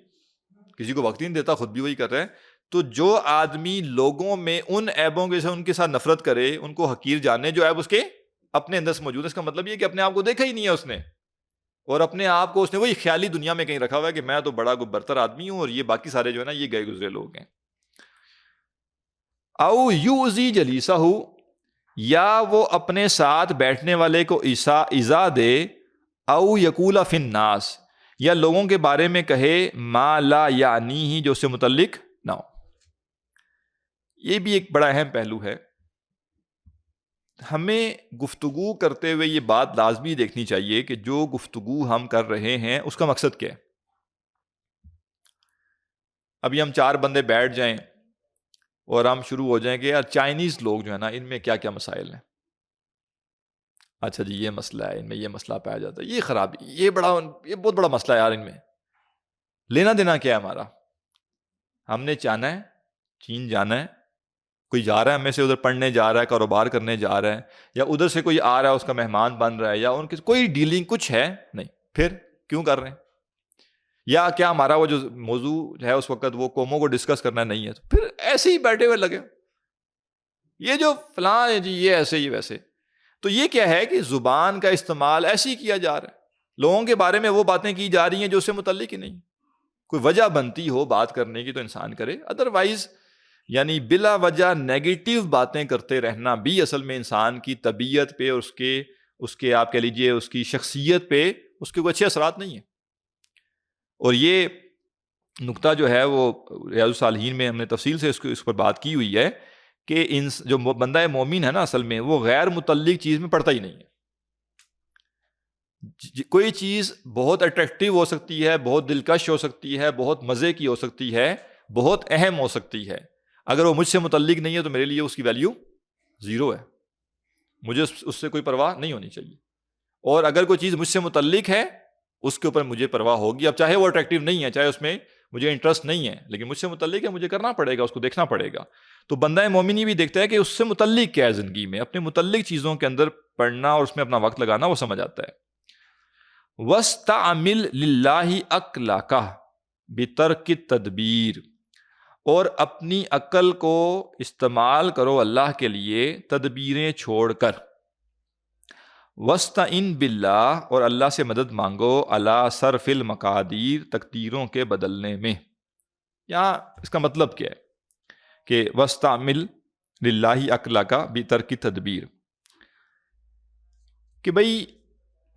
کسی کو وقت ہی نہیں دیتا، خود بھی وہی کر رہے ہیں. تو جو آدمی لوگوں میں ان عیبوں کے سے ان کے ساتھ نفرت کرے، ان کو حقیر جانے جو عیب اس کے اپنے اندر سے موجود ہے، اس کا مطلب یہ کہ اپنے آپ کو دیکھا ہی نہیں ہے اس نے، اور اپنے آپ کو اس نے وہی خیالی دنیا میں کہیں رکھا ہوا ہے کہ میں تو بڑا برتر آدمی ہوں اور یہ باقی سارے جو ہے نا یہ گئے گزرے لوگ ہیں. او یؤذی جلیسہ، یا وہ اپنے ساتھ بیٹھنے والے کو ایذا دے، او یقول فی الناس، یا لوگوں کے بارے میں کہے ما لا یعنیہ، جو اس سے متعلق نہ ہو. یہ بھی ایک بڑا اہم پہلو ہے. ہمیں گفتگو کرتے ہوئے یہ بات لازمی دیکھنی چاہیے کہ جو گفتگو ہم کر رہے ہیں اس کا مقصد کیا ہے. ابھی ہم 4 بندے بیٹھ جائیں اور ہم شروع ہو جائیں کہ یار چائنیز لوگ جو ہے نا ان میں کیا کیا مسائل ہیں. اچھا جی یہ مسئلہ ہے، ان میں یہ مسئلہ پایا جاتا ہے، یہ خرابی، یہ بہت بڑا مسئلہ ہے یار، ان میں لینا دینا کیا ہے ہمارا. ہم نے چاہنا ہے چین جانا ہے، کوئی جا رہا ہے ہمیں سے ادھر پڑھنے جا رہا ہے، کاروبار کرنے جا رہا ہے، یا ادھر سے کوئی آ رہا ہے اس کا مہمان بن رہا ہے، یا ان کی کوئی ڈیلنگ کچھ ہے نہیں، پھر کیوں کر رہے ہیں؟ یا کیا ہمارا وہ جو موضوع ہے اس وقت وہ قوموں کو ڈسکس کرنا نہیں ہے، تو پھر ایسے ہی بیٹھے ہوئے لگے یہ جو فلاں ہے جی یہ ایسے یہ ویسے. تو یہ کیا ہے کہ زبان کا استعمال ایسے ہی کیا جا رہا ہے، لوگوں کے بارے میں وہ باتیں کی جا رہی ہیں جو اس سے متعلق ہی نہیں. کوئی وجہ بنتی ہو بات کرنے کی تو انسان کرے، ادروائز یعنی بلا وجہ نیگیٹو باتیں کرتے رہنا بھی اصل میں انسان کی طبیعت پہ اور اس کے آپ کہہ لیجئے اس کی شخصیت پہ اس کے کوئی اچھے اثرات نہیں ہیں. اور یہ نقطہ جو ہے وہ ریاض الصالحین میں ہم نے تفصیل سے اس پر بات کی ہوئی ہے کہ جو بندہ مومن ہے نا اصل میں وہ غیر متعلق چیز میں پڑتا ہی نہیں ہے. کوئی چیز بہت اٹریکٹیو ہو سکتی ہے، بہت دلکش ہو سکتی ہے، بہت مزے کی ہو سکتی ہے، بہت اہم ہو سکتی ہے، اگر وہ مجھ سے متعلق نہیں ہے تو میرے لیے اس کی ویلیو 0 ہے، مجھے اس سے کوئی پرواہ نہیں ہونی چاہیے. اور اگر کوئی چیز مجھ سے متعلق ہے اس کے اوپر مجھے پرواہ ہوگی، اب چاہے وہ اٹریکٹیو نہیں ہے، چاہے اس میں مجھے انٹرسٹ نہیں ہے، لیکن مجھ سے متعلق ہے، مجھے کرنا پڑے گا، اس کو دیکھنا پڑے گا. تو بندہ مومن بھی دیکھتا ہے کہ اس سے متعلق کیا ہے زندگی میں، اپنے متعلق چیزوں کے اندر پڑھنا اور اس میں اپنا وقت لگانا وہ سمجھ آتا ہے. وَاسْتَعْمِلْ لِلَّهِ عَقْلَكَ بِتَرْكِ التَّدْبِيرِ، اور اپنی عقل کو استعمال کرو اللہ کے لیے تدبیریں چھوڑ کر. وَاسْتَعِنْ بِاللَّهِ، اور اللہ سے مدد مانگو عَلَى صَرْفِ الْمَقَادِيرِ، تقدیروں کے بدلنے میں. یہاں اس کا مطلب کیا ہے کہ وَاسْتَعْمِلْ لِلَّهِ عَقْلَكَ بِتَرْكِ التَّدْبِيرِ، کہ بھئی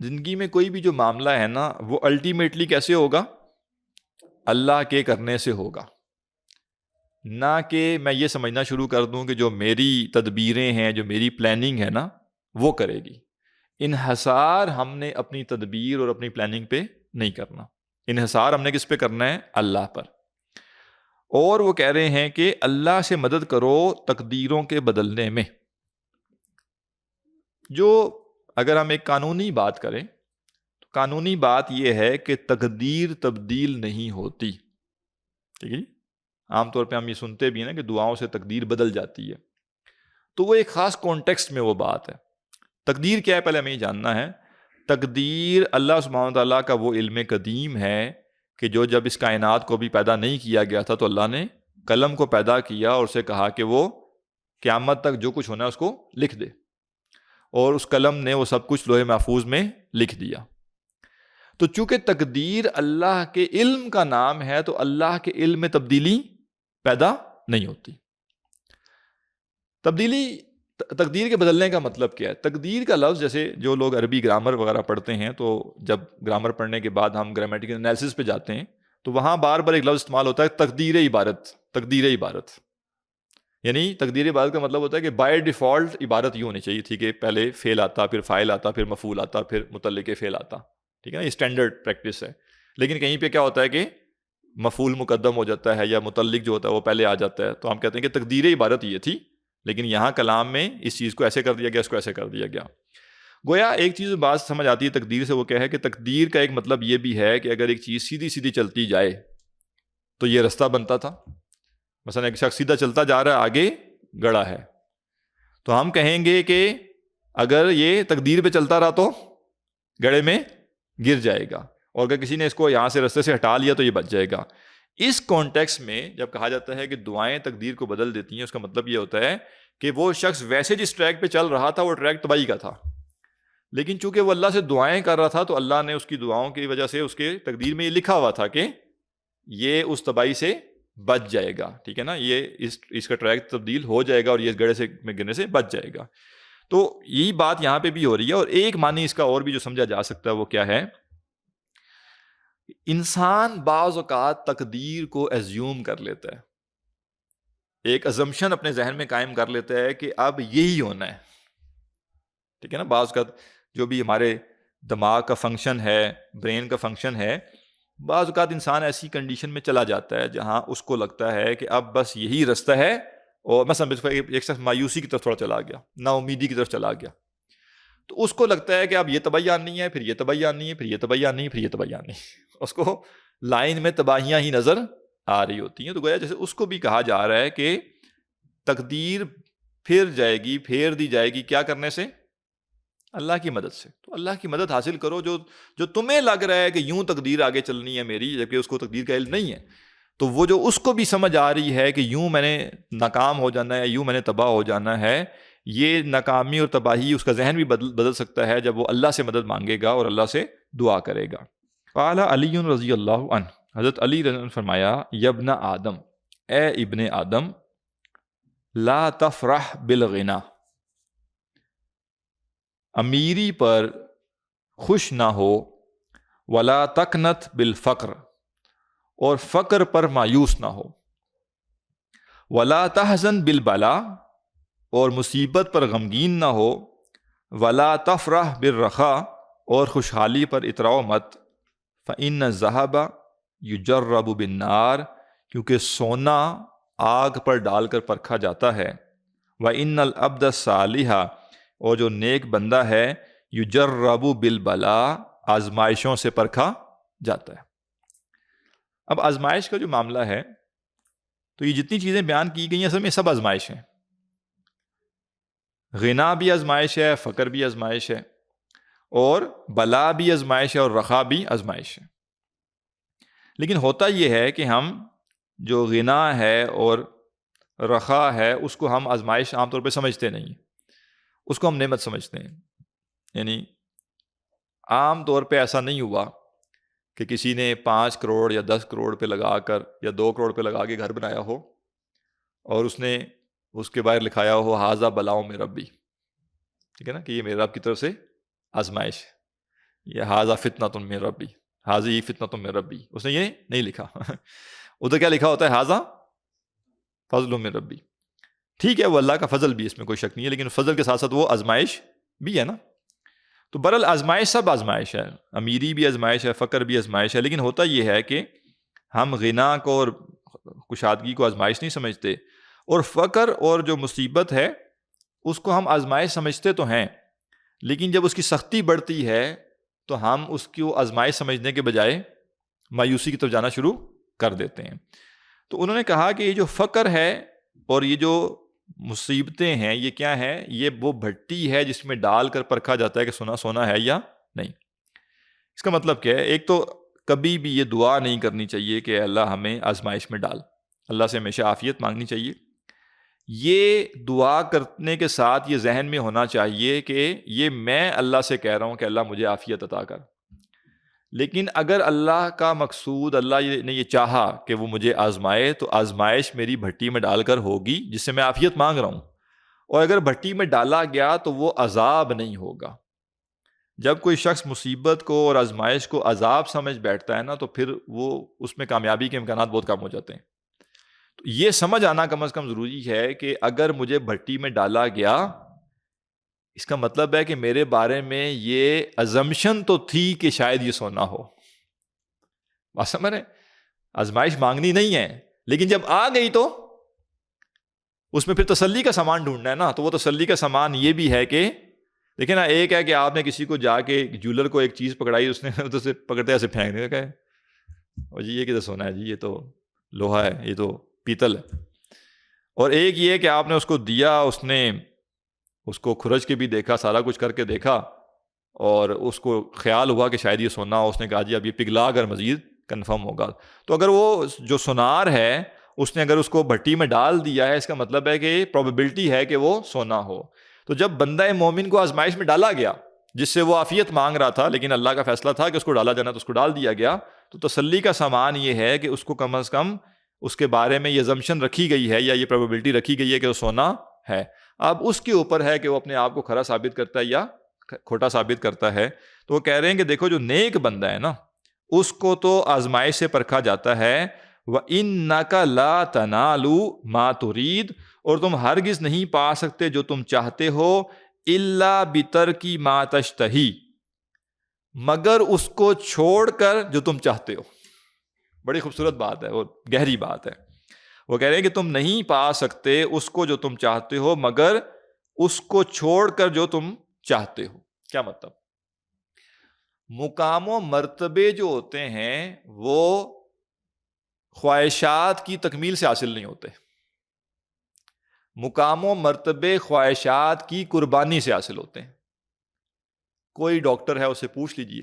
زندگی میں کوئی بھی جو معاملہ ہے نا وہ الٹیمیٹلی کیسے ہوگا؟ اللہ کے کرنے سے ہوگا، نہ کہ میں یہ سمجھنا شروع کر دوں کہ جو میری تدبیریں ہیں، جو میری پلاننگ ہے نا وہ کرے گی. انحصار ہم نے اپنی تدبیر اور اپنی پلاننگ پہ نہیں کرنا، انحصار ہم نے کس پہ کرنا ہے؟ اللہ پر. اور وہ کہہ رہے ہیں کہ اللہ سے مدد کرو تقدیروں کے بدلنے میں. جو اگر ہم ایک قانونی بات کریں تو قانونی بات یہ ہے کہ تقدیر تبدیل نہیں ہوتی. ٹھیک ہے جی، عام طور پہ ہم یہ سنتے بھی ہیں نا کہ دعاؤں سے تقدیر بدل جاتی ہے، تو وہ ایک خاص کانٹیکسٹ میں وہ بات ہے. تقدیر کیا ہے پہلے ہمیں یہ جاننا ہے. تقدیر اللہ سبحانہ و تعالیٰ کا وہ علم قدیم ہے کہ جب اس کائنات کو بھی پیدا نہیں کیا گیا تھا تو اللہ نے قلم کو پیدا کیا اور اسے کہا کہ وہ قیامت تک جو کچھ ہونا ہے اس کو لکھ دے، اور اس قلم نے وہ سب کچھ لوح محفوظ میں لکھ دیا۔ تو چونکہ تقدیر اللہ کے علم کا نام ہے تو اللہ کے علم میں تبدیلی پیدا نہیں ہوتی۔ تقدیر کے بدلنے کا مطلب کیا ہے؟ تقدیر کا لفظ، جیسے جو لوگ عربی گرامر وغیرہ پڑھتے ہیں تو جب گرامر پڑھنے کے بعد ہم گرامیٹیکل انالیسس پہ جاتے ہیں تو وہاں بار بار ایک لفظ استعمال ہوتا ہے تقدیر عبارت۔ تقدیر عبارت یعنی تقدیر عبارت کا مطلب ہوتا ہے کہ بائی ڈیفالٹ عبارت یوں ہونی چاہیے تھی کہ پہلے فعل آتا، پھر فاعل آتا، پھر مفعول آتا، پھر متعلق فعل آتا، ٹھیک ہے نا، یہ اسٹینڈرڈ پریکٹس ہے۔ لیکن کہیں پہ کیا ہوتا ہے کہ مفعول مقدم ہو جاتا ہے یا متعلق جو ہوتا ہے وہ پہلے آ جاتا ہے، تو ہم کہتے ہیں کہ تقدیر عبارت یہ تھی، لیکن یہاں کلام میں اس چیز کو ایسے کر دیا گیا، اس کو ایسے کر دیا گیا۔ گویا ایک چیز بات سمجھ آتی ہے تقدیر سے، وہ کیا ہے کہ تقدیر کا ایک مطلب یہ بھی ہے کہ اگر ایک چیز سیدھی سیدھی چلتی جائے تو یہ رستہ بنتا تھا۔ مثلا ایک شخص سیدھا چلتا جا رہا ہے، آگے گڑھا ہے، تو ہم کہیں گے کہ اگر یہ تقدیر پہ چلتا رہا تو گڑھے میں گر جائے گا، اور اگر کسی نے اس کو یہاں سے رستے سے ہٹا لیا تو یہ بچ جائے گا۔ اس کانٹیکس میں جب کہا جاتا ہے کہ دعائیں تقدیر کو بدل دیتی ہیں، اس کا مطلب یہ ہوتا ہے کہ وہ شخص ویسے جس ٹریک پہ چل رہا تھا وہ ٹریک تباہی کا تھا، لیکن چونکہ وہ اللہ سے دعائیں کر رہا تھا تو اللہ نے اس کی دعاؤں کی وجہ سے اس کے تقدیر میں یہ لکھا ہوا تھا کہ یہ اس تباہی سے بچ جائے گا، ٹھیک ہے نا، یہ اس کا ٹریک تبدیل ہو جائے گا اور یہ اس گڑھے میں گرنے سے بچ جائے گا۔ تو یہی بات یہاں پہ بھی ہو رہی ہے۔ اور ایک معنی اس کا اور بھی جو سمجھا جا سکتا ہے وہ کیا ہے، انسان بعض اوقات تقدیر کو ایزیوم کر لیتا ہے، ایک ازمپشن اپنے ذہن میں قائم کر لیتا ہے کہ اب یہی ہونا ہے، ٹھیک ہے نا۔ بعض اوقات جو بھی ہمارے دماغ کا فنکشن ہے، برین کا فنکشن ہے، بعض اوقات انسان ایسی کنڈیشن میں چلا جاتا ہے جہاں اس کو لگتا ہے کہ اب بس یہی رستہ ہے، اور مثلا ایک شخص مایوسی کی طرف تھوڑا چلا گیا، نا امیدی کی طرف چلا گیا، تو اس کو لگتا ہے کہ اب یہ تباہی آنی ہے، پھر یہ تباہی آنی ہے، پھر یہ تباہی آنی ہے، پھر یہ تباہی آنی ہے، اس کو لائن میں تباہیاں ہی نظر آ رہی ہوتی ہیں۔ تو گویا جیسے اس کو بھی کہا جا رہا ہے کہ تقدیر پھر جائے گی، پھیر دی جائے گی، کیا کرنے سے؟ اللہ کی مدد سے۔ تو اللہ کی مدد حاصل کرو، جو تمہیں لگ رہا ہے کہ یوں تقدیر آگے چلنی ہے میری، جبکہ اس کو تقدیر کا علم نہیں ہے، تو وہ جو اس کو بھی سمجھ آ رہی ہے کہ یوں میں نے ناکام ہو جانا ہے، یوں میں نے تباہ ہو جانا ہے، یہ ناکامی اور تباہی اس کا ذہن بھی بدل سکتا ہے جب وہ اللہ سے مدد مانگے گا اور اللہ سے دعا کرے گا۔ قال علی رضی اللہ عنہ، حضرت علی رضی اللہ عنہ نے فرمایا، یبن آدم، اے ابن آدم، لا تفرح بالغنا، امیری پر خوش نہ ہو، ولا تقنط بالفقر، اور فقر پر مایوس نہ ہو، ولا تحزن بالبلا، اور مصیبت پر غمگین نہ ہو، ولا تفرح بالرخاء، اور خوشحالی پر اتراؤ مت، فإن الذهب یجرب بالنار، کیونکہ سونا آگ پر ڈال کر پرکھا جاتا ہے، وإن العبد الصالح، اور جو نیک بندہ ہے، یجرب بالبلا، آزمائشوں سے پرکھا جاتا ہے۔ اب آزمائش کا جو معاملہ ہے، تو یہ جتنی چیزیں بیان کی گئی ہیں اصل میں سب آزمائش ہیں، غنا بھی آزمائش ہے، فقر بھی آزمائش ہے، اور بلا بھی آزمائش ہے، اور رخا بھی آزمائش ہے۔ لیکن ہوتا یہ ہے کہ ہم جو غنا ہے اور رخا ہے اس کو ہم آزمائش عام طور پہ سمجھتے نہیں، اس کو ہم نعمت سمجھتے ہیں۔ یعنی عام طور پہ ایسا نہیں ہوا کہ کسی نے 5 کروڑ یا 10 کروڑ پہ لگا کر یا 2 کروڑ پہ لگا کے گھر بنایا ہو اور اس نے اس کے باہر لکھایا ہو ہاذا بلاؤ میں ربی، ٹھیک ہے نا، کہ یہ میرے رب کی طرف سے آزمائش ہے، یہ ہاذا فتنۃ من ربی، حاذی فتنۃ من ربی، اس نے یہ نہیں لکھا۔ ادھر کیا لکھا ہوتا ہے؟ ہاذا فضل من ربی۔ ٹھیک ہے، وہ اللہ کا فضل بھی، اس میں کوئی شک نہیں ہے، لیکن فضل کے ساتھ ساتھ وہ آزمائش بھی ہے نا۔ تو برحال آزمائش سب آزمائش ہے، امیری بھی آزمائش ہے، فقر بھی آزمائش ہے، لیکن ہوتا یہ ہے کہ ہم غنا کو اور کشادگی کو آزمائش نہیں سمجھتے، اور فقر اور جو مصیبت ہے اس کو ہم آزمائش سمجھتے تو ہیں، لیکن جب اس کی سختی بڑھتی ہے تو ہم اس کو آزمائش سمجھنے کے بجائے مایوسی کی طرف جانا شروع کر دیتے ہیں۔ تو انہوں نے کہا کہ یہ جو فقر ہے اور یہ جو مصیبتیں ہیں، یہ کیا ہے؟ یہ وہ بھٹی ہے جس میں ڈال کر پرکھا جاتا ہے کہ سونا سونا ہے یا نہیں۔ اس کا مطلب کیا ہے؟ ایک تو کبھی بھی یہ دعا نہیں کرنی چاہیے کہ اللہ ہمیں آزمائش میں ڈال. اللہ سے ہمیشہ عافیت مانگنی چاہیے. یہ دعا کرنے کے ساتھ یہ ذہن میں ہونا چاہیے کہ یہ میں اللہ سے کہہ رہا ہوں کہ اللہ مجھے عافیت عطا کر. لیکن اگر اللہ کا مقصود، اللہ نے یہ چاہا کہ وہ مجھے آزمائے، تو آزمائش میری بھٹی میں ڈال کر ہوگی جس سے میں عافیت مانگ رہا ہوں. اور اگر بھٹی میں ڈالا گیا تو وہ عذاب نہیں ہوگا. جب کوئی شخص مصیبت کو اور آزمائش کو عذاب سمجھ بیٹھتا ہے نا، تو پھر وہ اس میں کامیابی کے امکانات بہت کم ہو جاتے ہیں. تو یہ سمجھ آنا کم از کم ضروری ہے کہ اگر مجھے بھٹی میں ڈالا گیا، اس کا مطلب ہے کہ میرے بارے میں یہ ازمپشن تو تھی کہ شاید یہ سونا ہو. بات سمجھ رہے؟ آزمائش مانگنی نہیں ہے، لیکن جب آ گئی تو اس میں پھر تسلی کا سامان ڈھونڈنا ہے نا. تو وہ تسلی کا سامان یہ بھی ہے کہ دیکھیں نا، ایک ہے کہ آپ نے کسی کو جا کے جولر کو ایک چیز پکڑائی، اس نے تو سے پکڑتے ایسے پھینک دیا کہ اور جی یہ کدھر سونا ہے، جی یہ تو لوہا ہے، یہ تو پیتل ہے. اور ایک یہ کہ آپ نے اس کو دیا، اس نے اس کو کھرچ کے بھی دیکھا، سارا کچھ کر کے دیکھا، اور اس کو خیال ہوا کہ شاید یہ سونا ہو. اس نے کہا جی اب یہ پگھلا کر مزید کنفرم ہوگا. تو اگر وہ جو سونار ہے اس نے اگر اس کو بھٹی میں ڈال دیا ہے، اس کا مطلب ہے کہ پروبیبلٹی ہے کہ وہ سونا ہو. تو جب بندہ مومن کو آزمائش میں ڈالا گیا جس سے وہ عافیت مانگ رہا تھا، لیکن اللہ کا فیصلہ تھا کہ اس کو ڈالا جانا، تو اس کو ڈال دیا گیا. تو تسلی کا سامان یہ ہے کہ اس کو کم از کم اس کے بارے میں یہ زمشن رکھی گئی ہے یا یہ پروبیبلٹی رکھی گئی ہے کہ وہ سونا ہے. اب اس کے اوپر ہے کہ وہ اپنے آپ کو کھرا ثابت کرتا ہے یا کھوٹا ثابت کرتا ہے. تو وہ کہہ رہے ہیں کہ دیکھو جو نیک بندہ ہے نا، اس کو تو آزمائش سے پرکھا جاتا ہے. وَإِنَّكَ لَا تَنَالُ مَا تُرِيدُ، اور تم ہرگز نہیں پا سکتے جو تم چاہتے ہو، إِلَّا بِتَرْكِ مَا تَشْتَهِي، مگر اس کو چھوڑ کر جو تم چاہتے ہو. بڑی خوبصورت بات ہے اور گہری بات ہے. وہ کہہ رہے ہیں کہ تم نہیں پا سکتے اس کو جو تم چاہتے ہو مگر اس کو چھوڑ کر جو تم چاہتے ہو. کیا مطلب؟ مقام و مرتبے جو ہوتے ہیں وہ خواہشات کی تکمیل سے حاصل نہیں ہوتے. مقام و مرتبے خواہشات کی قربانی سے حاصل ہوتے ہیں. کوئی ڈاکٹر ہے، اسے پوچھ لیجئے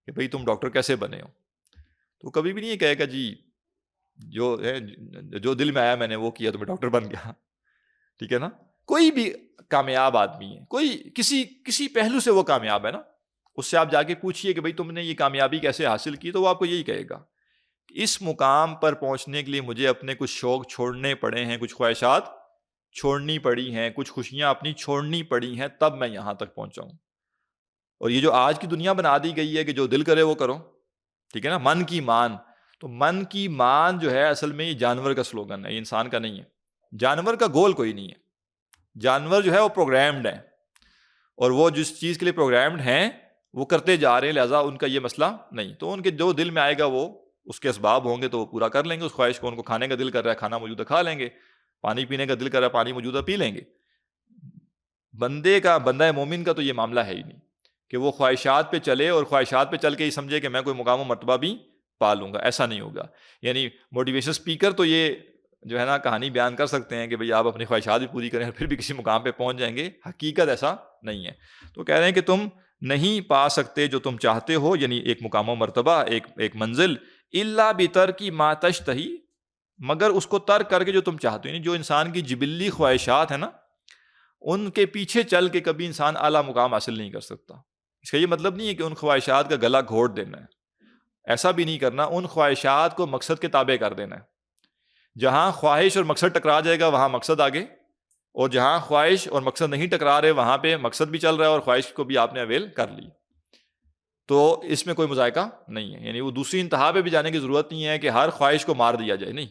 کہ بھئی تم ڈاکٹر کیسے بنے ہو، تو کبھی بھی نہیں یہ کہے گا جی جو دل میں آیا میں نے وہ کیا تو میں ڈاکٹر بن گیا. ٹھیک ہے نا؟ کوئی بھی کامیاب آدمی ہے، کوئی کسی پہلو سے وہ کامیاب ہے نا، اس سے آپ جا کے پوچھئے کہ بھئی تم نے یہ کامیابی کیسے حاصل کی، تو وہ آپ کو یہی کہے گا اس مقام پر پہنچنے کے لیے مجھے اپنے کچھ شوق چھوڑنے پڑے ہیں، کچھ خواہشات چھوڑنی پڑی ہیں، کچھ خوشیاں اپنی چھوڑنی پڑی ہیں، تب میں یہاں تک پہنچا ہوں. اور یہ جو آج کی دنیا بنا دی گئی ہے کہ جو دل کرے وہ کرو، ٹھیک ہے نا، من کی مان. تو من کی مان جو ہے اصل میں یہ جانور کا سلوگن ہے، یہ انسان کا نہیں ہے. جانور کا گول کوئی نہیں ہے. جانور جو ہے وہ پروگرامڈ ہیں، اور وہ جس چیز کے لیے پروگرامڈ ہیں وہ کرتے جا رہے ہیں، لہٰذا ان کا یہ مسئلہ نہیں. تو ان کے جو دل میں آئے گا وہ اس کے اسباب ہوں گے تو وہ پورا کر لیں گے اس خواہش کو. ان کو کھانے کا دل کر رہا ہے، کھانا موجودہ کھا لیں گے. پانی پینے کا دل کر رہا ہے، پانی موجودہ پی لیں گے. بندہ مومن کا تو یہ معاملہ ہے ہی نہیں کہ وہ خواہشات پہ چلے اور خواہشات پہ چل کے ہی سمجھے کہ میں کوئی مقام و مرتبہ بھی پا لوں گا. ایسا نہیں ہوگا. یعنی موٹیویشن اسپیکر تو یہ جو ہے نا کہانی بیان کر سکتے ہیں کہ بھئی آپ اپنی خواہشات بھی پوری کریں اور پھر بھی کسی مقام پہ پہنچ جائیں گے. حقیقت ایسا نہیں ہے. تو کہہ رہے ہیں کہ تم نہیں پا سکتے جو تم چاہتے ہو، یعنی ایک مقام و مرتبہ، ایک منزل، الا بترک ما تشتہی، مگر اس کو ترک کر کے جو تم چاہتے ہو. یعنی جو انسان کی جبلی خواہشات ہیں نا، ان کے پیچھے چل کے کبھی انسان اعلیٰ مقام حاصل نہیں کر سکتا. اس کا یہ مطلب نہیں ہے کہ ان خواہشات کا گلا گھونٹ دینا ہے، ایسا بھی نہیں کرنا. ان خواہشات کو مقصد کے تابع کر دینا ہے. جہاں خواہش اور مقصد ٹکرا جائے گا وہاں مقصد آگے، اور جہاں خواہش اور مقصد نہیں ٹکرا رہے وہاں پہ مقصد بھی چل رہا ہے اور خواہش کو بھی آپ نے اویل کر لی. تو اس میں کوئی مذائقہ نہیں ہے. یعنی وہ دوسری انتہا پہ بھی جانے کی ضرورت نہیں ہے کہ ہر خواہش کو مار دیا جائے. نہیں،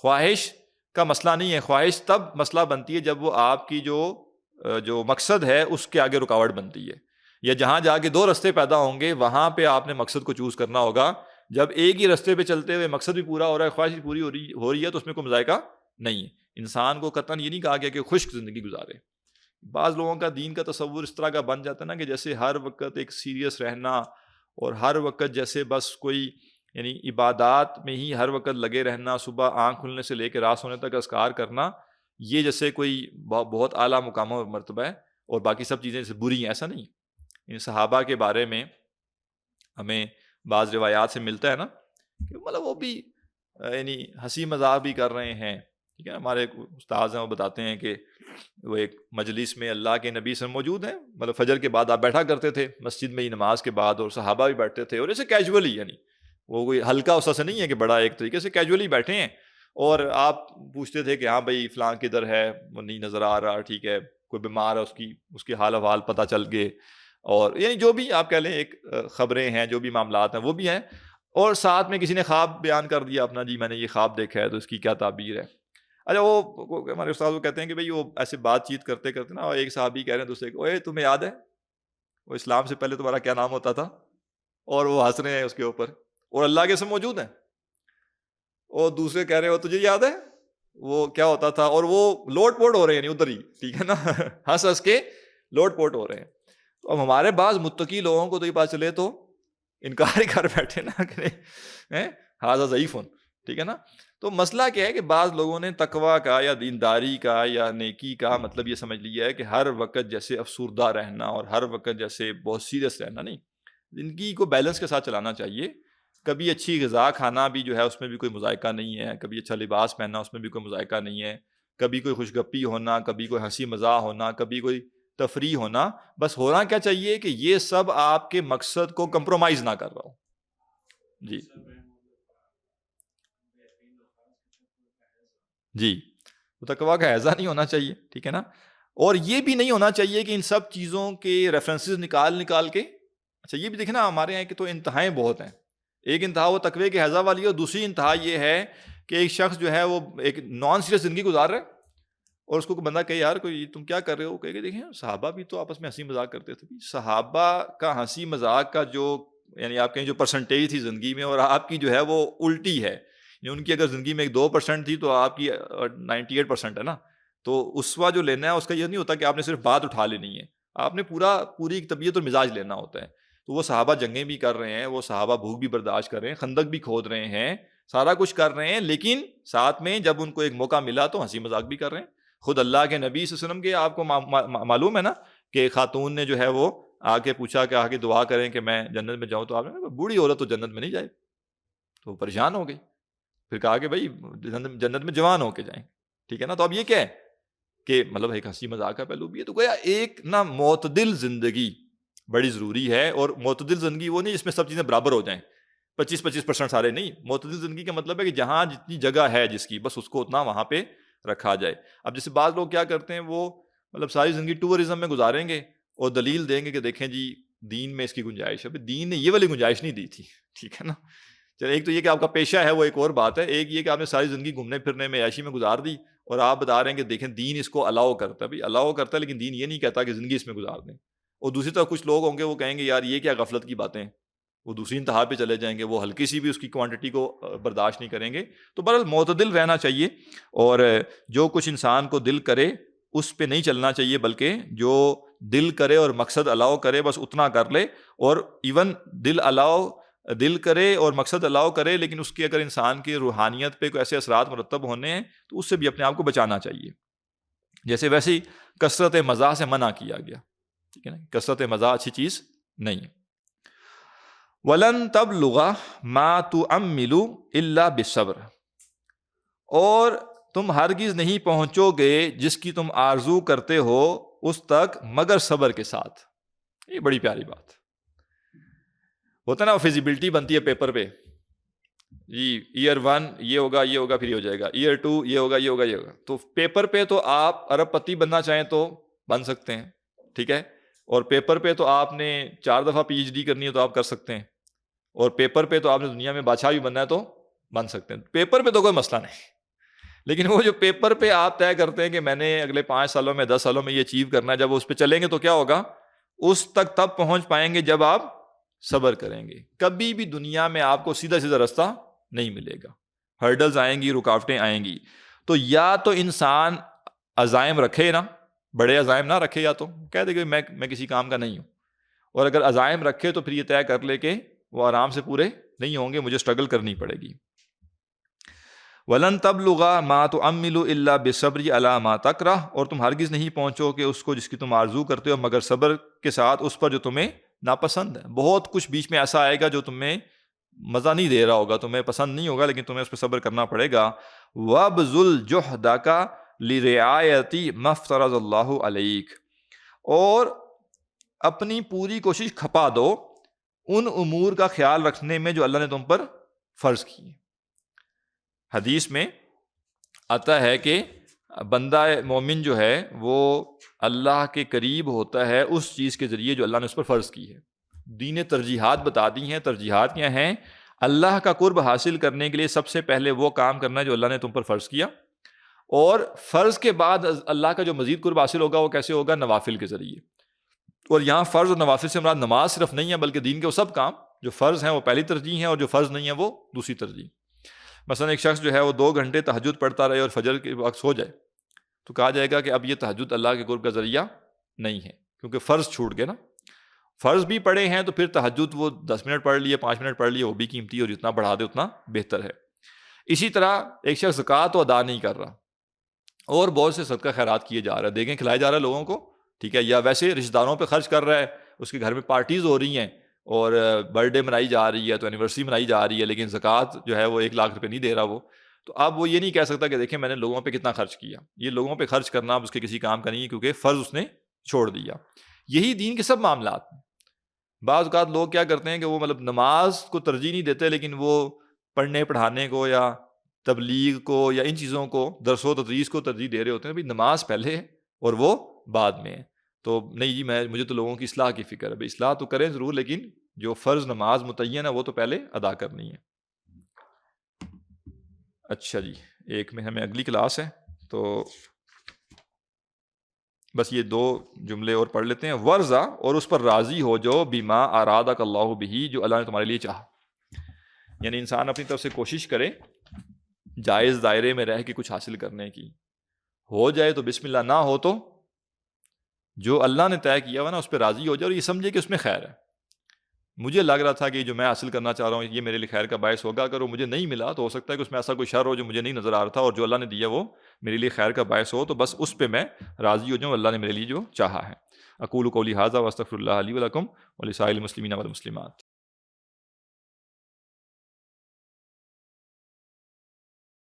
خواہش کا مسئلہ نہیں ہے. خواہش تب مسئلہ بنتی ہے جب وہ آپ کی جو مقصد ہے اس کے آگے رکاوٹ بنتی ہے، یا جہاں جا کے دو رستے پیدا ہوں گے وہاں پہ آپ نے مقصد کو چوز کرنا ہوگا. جب ایک ہی رستے پہ چلتے ہوئے مقصد بھی پورا ہو رہا ہے، خواہش بھی پوری ہو رہی ہے، تو اس میں کوئی مذائقہ نہیں ہے. انسان کو قطعاً یہ نہیں کہا گیا کہ خشک زندگی گزارے. بعض لوگوں کا دین کا تصور اس طرح کا بن جاتا ہے نا کہ جیسے ہر وقت ایک سیریس رہنا، اور ہر وقت جیسے بس کوئی یعنی عبادات میں ہی ہر وقت لگے رہنا، صبح آنکھ کھلنے سے لے کے رات سونے تک اذکار کرنا، یہ جیسے کوئی بہت اعلیٰ مقام و مرتبہ ہے اور باقی سب چیزیں جیسے بری ہیں. ایسا نہیں. ان صحابہ کے بارے میں ہمیں بعض روایات سے ملتا ہے نا کہ مطلب وہ بھی یعنی ہنسی مذاق بھی کر رہے ہیں. ٹھیک ہے, ہمارے ایک استاد ہیں وہ بتاتے ہیں کہ وہ ایک مجلس میں اللہ کے نبی سے موجود ہیں, مطلب فجر کے بعد آپ بیٹھا کرتے تھے مسجد میں ہی نماز کے بعد, اور صحابہ بھی بیٹھتے تھے, اور ایسے کیجولی, یعنی وہ کوئی ہلکا اس سے نہیں ہے کہ بڑا, ایک طریقے سے کیجولی بیٹھے ہیں, اور آپ پوچھتے تھے کہ ہاں بھائی فلاں کدھر ہے, وہ نہیں نظر آ رہا, ٹھیک ہے, کوئی بیمار ہے اس کی حال احوال پتہ چل گئے, اور یعنی جو بھی آپ کہہ لیں ایک خبریں ہیں, جو بھی معاملات ہیں وہ بھی ہیں, اور ساتھ میں کسی نے خواب بیان کر دیا اپنا, جی میں نے یہ خواب دیکھا ہے تو اس کی کیا تعبیر ہے. اچھا, وہ ہمارے استاد وہ کہتے ہیں کہ بھائی وہ ایسے بات چیت کرتے کرتے نا, اور ایک صحابی کہہ رہے ہیں دوسرے کو, اوے تمہیں یاد ہے وہ اسلام سے پہلے تمہارا کیا نام ہوتا تھا, اور وہ ہنس رہے ہیں اس کے اوپر, اور اللہ کے اسم موجود ہیں, اور دوسرے کہہ رہے ہیں وہ تجھے یاد ہے وہ کیا ہوتا تھا, اور وہ لوٹ پوٹ ہو رہے ہیں نہیں ادھر ہی, ٹھیک ہے نا, ہنس ہنس کے لوٹ پوٹ ہو رہے ہیں. تو اب ہمارے بعض متقی لوگوں کو تو یہ بات چلے تو انکار ہی کر بیٹھے نا کہ ہاذا ضعیف, ٹھیک ہے نا. تو مسئلہ کیا ہے کہ بعض لوگوں نے تقویٰ کا یا دینداری کا یا نیکی کا مطلب یہ سمجھ لیا ہے کہ ہر وقت جیسے افسردہ رہنا اور ہر وقت جیسے بہت سیریس رہنا. نہیں, زندگی کو بیلنس کے ساتھ چلانا چاہیے. کبھی اچھی غذا کھانا بھی جو ہے اس میں بھی کوئی مذائقہ نہیں ہے, کبھی اچھا لباس پہننا اس میں بھی کوئی مذائقہ نہیں ہے, کبھی کوئی خوش گپی ہونا, کبھی کوئی ہنسی مزاح ہونا, کبھی کوئی تفریح ہونا. بس ہونا کیا چاہیے کہ یہ سب آپ کے مقصد کو کمپرومائز نہ کر رہا ہو. جی جی, تقویٰ کا ایسا نہیں ہونا چاہیے, ٹھیک ہے نا. اور یہ بھی نہیں ہونا چاہیے کہ ان سب چیزوں کے ریفرنسز نکال کے, اچھا یہ بھی دیکھیں نا ہمارے یہاں کہ تو انتہائیں بہت ہیں. ایک انتہا وہ تقوی کے حیضہ والی ہے, اور دوسری انتہا یہ ہے کہ ایک شخص جو ہے وہ ایک نان سیریس زندگی گزار رہا ہے, اور اس کو بندہ کہے یار کوئی تم کیا کر رہے ہو, کہ دیکھیں صحابہ بھی تو آپس میں ہنسی مذاق کرتے تھے. صحابہ کا ہنسی مذاق کا جو یعنی آپ کہیں جو پرسنٹیج تھی زندگی میں, اور آپ کی جو ہے وہ الٹی ہے. ان کی اگر زندگی میں ایک 2% تھی تو آپ کی 98% ہے نا. تو اسوا جو لینا ہے اس کا یہ نہیں ہوتا کہ آپ نے صرف بات اٹھا لینی ہے, آپ نے پوری طبیعت اور مزاج لینا ہوتا ہے. تو وہ صحابہ جنگیں بھی کر رہے ہیں, وہ صحابہ بھوک بھی برداشت کر رہے ہیں, خندق بھی کھود رہے ہیں, سارا کچھ کر رہے ہیں, لیکن ساتھ میں جب ان کو ایک موقع ملا تو ہنسی مذاق بھی کر رہے ہیں. خود اللہ کے نبی صلی اللہ علیہ وسلم کے آپ کو معلوم ہے نا کہ خاتون نے جو ہے وہ آ کے پوچھا کہ آگے دعا کریں کہ میں جنت میں جاؤں, تو آپ نے کہا بوڑھی عورت تو جنت میں نہیں جائے. تو پریشان ہو گئی, پھر کہا کہ بھائی جنت میں جوان ہو کے جائیں, ٹھیک ہے نا. تو اب یہ کیا ہے کہ مطلب ایک ہنسی مذاق کا پہلو بھی ہے. تو گویا ایک نا معتدل زندگی بڑی ضروری ہے, اور معتدل زندگی وہ نہیں جس میں سب چیزیں برابر ہو جائیں, 25% سارے نہیں. معتدل زندگی کا مطلب ہے کہ جہاں جتنی جگہ ہے جس کی, بس اس کو اتنا وہاں پہ رکھا جائے. اب جیسے بعض لوگ کیا کرتے ہیں, وہ مطلب ساری زندگی ٹورزم میں گزاریں گے اور دلیل دیں گے کہ دیکھیں جی دین میں اس کی گنجائش ہے. دین نے یہ والی گنجائش نہیں دی تھی, ٹھیک ہے نا. چلے, ایک تو یہ کہ آپ کا پیشہ ہے وہ ایک اور بات ہے, ایک یہ کہ آپ نے ساری زندگی گھومنے پھرنے میں عیاشی میں گزار دی, اور آپ بتا رہے ہیں کہ دیکھیں دین اس کو الاؤ کرتا ہے. بھائی الاؤ کرتا ہے, لیکن دین یہ نہیں کہتا کہ زندگی اس میں گزار دیں. اور دوسری طرف کچھ لوگ ہوں گے وہ کہیں گے یار یہ کیا غفلت کی باتیں, وہ دوسری انتہا پہ چلے جائیں گے, وہ ہلکی سی بھی اس کی کوانٹٹی کو برداشت نہیں کریں گے. تو بہرحال معتدل رہنا چاہیے, اور جو کچھ انسان کو دل کرے اس پہ نہیں چلنا چاہیے, بلکہ جو دل کرے اور مقصد الاؤ کرے بس اتنا کر لے. اور ایون دل کرے اور مقصد الاؤ کرے, لیکن اس کے اگر انسان کی روحانیت پہ کوئی ایسے اثرات مرتب ہونے ہیں تو اس سے بھی اپنے آپ کو بچانا چاہیے. جیسے ویسے ہی کثرت مزاح سے منع کیا گیا, ٹھیک ہے نا, کثرت مزاح اچھی چیز نہیں ہے. وَلَن تَبْلُغَ مَا تُؤَمِّلُ إِلَّا بِالصَّبْرِ, اور تم ہرگز نہیں پہنچو گے جس کی تم آرزو کرتے ہو اس تک مگر صبر کے ساتھ. یہ بڑی پیاری بات ہوتا ہے نا, فیزیبلٹی بنتی ہے پیپر پہ, جی ایئر 1 یہ ہوگا پھر یہ ہو جائے گا, ایئر 2 یہ ہوگا. تو پیپر پہ تو آپ ارب پتی بننا چاہیں تو بن سکتے ہیں, ٹھیک ہے, اور پیپر پہ تو آپ نے 4 دفعہ PhD کرنی ہے تو آپ کر سکتے ہیں, اور پیپر پہ تو آپ نے دنیا میں بادشاہ بھی بننا ہے تو بن سکتے ہیں. پیپر پہ تو کوئی مسئلہ نہیں, لیکن وہ جو پیپر پہ آپ طے کرتے ہیں کہ میں نے اگلے 5 سالوں میں 10 سالوں میں یہ اچیو کرنا ہے, جب اس پہ چلیں گے تو کیا ہوگا, اس تک تب پہنچ پائیں گے جب آپ صبر کریں گے. کبھی بھی دنیا میں آپ کو سیدھا رستہ نہیں ملے گا, ہرڈلز آئیں گی, رکاوٹیں آئیں گی. تو یا تو انسان عزائم رکھے نا, بڑے عزائم نہ رکھے, یا تو کہہ دے کہ میں کسی کام کا نہیں ہوں, اور اگر عزائم رکھے تو پھر یہ طے کر لے کہ وہ آرام سے پورے نہیں ہوں گے, مجھے اسٹرگل کرنی پڑے گی. وَلَن تَبْلُغَ مَا تُؤَمِّلُ إِلَّا بِالصَّبْرِ عَلَىٰ مَا تَكْرَهُ, اور تم ہرگز نہیں پہنچو کہ اس کو جس کی تم آرزو کرتے ہو مگر صبر کے ساتھ اس پر جو تمہیں ناپسند ہے. بہت کچھ بیچ میں ایسا آئے گا جو تمہیں مزہ نہیں دے رہا ہوگا، تمہیں پسند نہیں ہوگا، لیکن تمہیں اس پہ صبر کرنا پڑے گا. وَابْذُلْ جُهْدَكَ لِرِعَایَةِ مَا افْتَرَضَ اللَّهُ عَلَيْكَ، اور اپنی پوری کوشش کھپا دو ان امور کا خیال رکھنے میں جو اللہ نے تم پر فرض کی. حدیث میں آتا ہے کہ بندہ مومن جو ہے وہ اللہ کے قریب ہوتا ہے اس چیز کے ذریعے جو اللہ نے اس پر فرض کی ہے. دین نے ترجیحات بتا دی ہیں. ترجیحات کیا ہیں؟ اللہ کا قرب حاصل کرنے کے لیے سب سے پہلے وہ کام کرنا جو اللہ نے تم پر فرض کیا، اور فرض کے بعد اللہ کا جو مزید قرب حاصل ہوگا وہ کیسے ہوگا؟ نوافل کے ذریعے. اور یہاں فرض اور نوافل سے مراد نماز صرف نہیں ہے، بلکہ دین کے وہ سب کام جو فرض ہیں وہ پہلی ترجیح ہیں، اور جو فرض نہیں ہیں وہ دوسری ترجیح. مثلا ایک شخص جو ہے وہ 2 گھنٹے تہجد پڑھتا رہے اور فجر کے وقت سو جائے، تو کہا جائے گا کہ اب یہ تہجد اللہ کے قرب کا ذریعہ نہیں ہے، کیونکہ فرض چھوٹ گئے نا. فرض بھی پڑھے ہیں تو پھر تہجد وہ 10 منٹ پڑھ لیے، 5 منٹ پڑھ لیے، وہ بھی قیمتی، اور جتنا بڑھا دے اتنا بہتر ہے. اسی طرح ایک شخص زکوٰۃ تو ادا نہیں کر رہا اور بہت سے صدقہ خیرات کیے جا رہا ہے، دیکھیں کھلائے جا رہا ہے لوگوں کو، ٹھیک ہے، یا ویسے رشتہ داروں پہ خرچ کر رہا ہے، اس کے گھر میں پارٹیز ہو رہی ہیں اور برتھ ڈے منائی جا رہی ہے، تو اینیورسری منائی جا رہی ہے، لیکن زکوٰۃ جو ہے وہ 1 لاکھ روپے نہیں دے رہا وہ. تو اب وہ یہ نہیں کہہ سکتا کہ دیکھیں میں نے لوگوں پہ کتنا خرچ کیا. یہ لوگوں پہ خرچ کرنا اب اس کے کسی کام کا نہیں ہے، کیونکہ فرض اس نے چھوڑ دیا. یہی دین کے سب معاملات ہیں. بعض اوقات لوگ کیا کرتے ہیں کہ وہ مطلب نماز کو ترجیح نہیں دیتے، لیکن وہ پڑھنے پڑھانے کو یا تبلیغ کو یا ان چیزوں کو، درس و تدریس کو ترجیح دے رہے ہوتے ہیں. بھائی نماز پہلے ہے اور وہ بعد میں ہے. تو نہیں جی مجھے تو لوگوں کی اصلاح کی فکر ہے. بھائی اصلاح تو کریں ضرور، لیکن جو فرض نماز متعین ہے وہ تو پہلے ادا کرنی ہے. اچھا جی، ایک میں ہمیں اگلی کلاس ہے، تو بس یہ 2 جملے اور پڑھ لیتے ہیں. ورزا، اور اس پر راضی ہو جو بیما ارادک اللہ بھی، جو اللہ نے تمہارے لیے چاہا. یعنی انسان اپنی طرف سے کوشش کرے جائز دائرے میں رہ کے کچھ حاصل کرنے کی. ہو جائے تو بسم اللہ، نہ ہو تو جو اللہ نے طے کیا ہوا نا اس پہ راضی ہو جائے، اور یہ سمجھے کہ اس میں خیر ہے. مجھے لگ رہا تھا کہ جو میں حاصل کرنا چاہ رہا ہوں یہ میرے لیے خیر کا باعث ہوگا، اگر وہ مجھے نہیں ملا تو ہو سکتا ہے کہ اس میں ایسا کوئی شر ہو جو مجھے نہیں نظر آ رہا تھا، اور جو اللہ نے دیا وہ میرے لیے خیر کا باعث ہو، تو بس اس پہ میں راضی ہو جاؤں، اللہ نے میرے لیے جو چاہا ہے. اقول قولی ھذا واستغفر اللہ لی ولکم ولسائر المسلمین والمسلمات.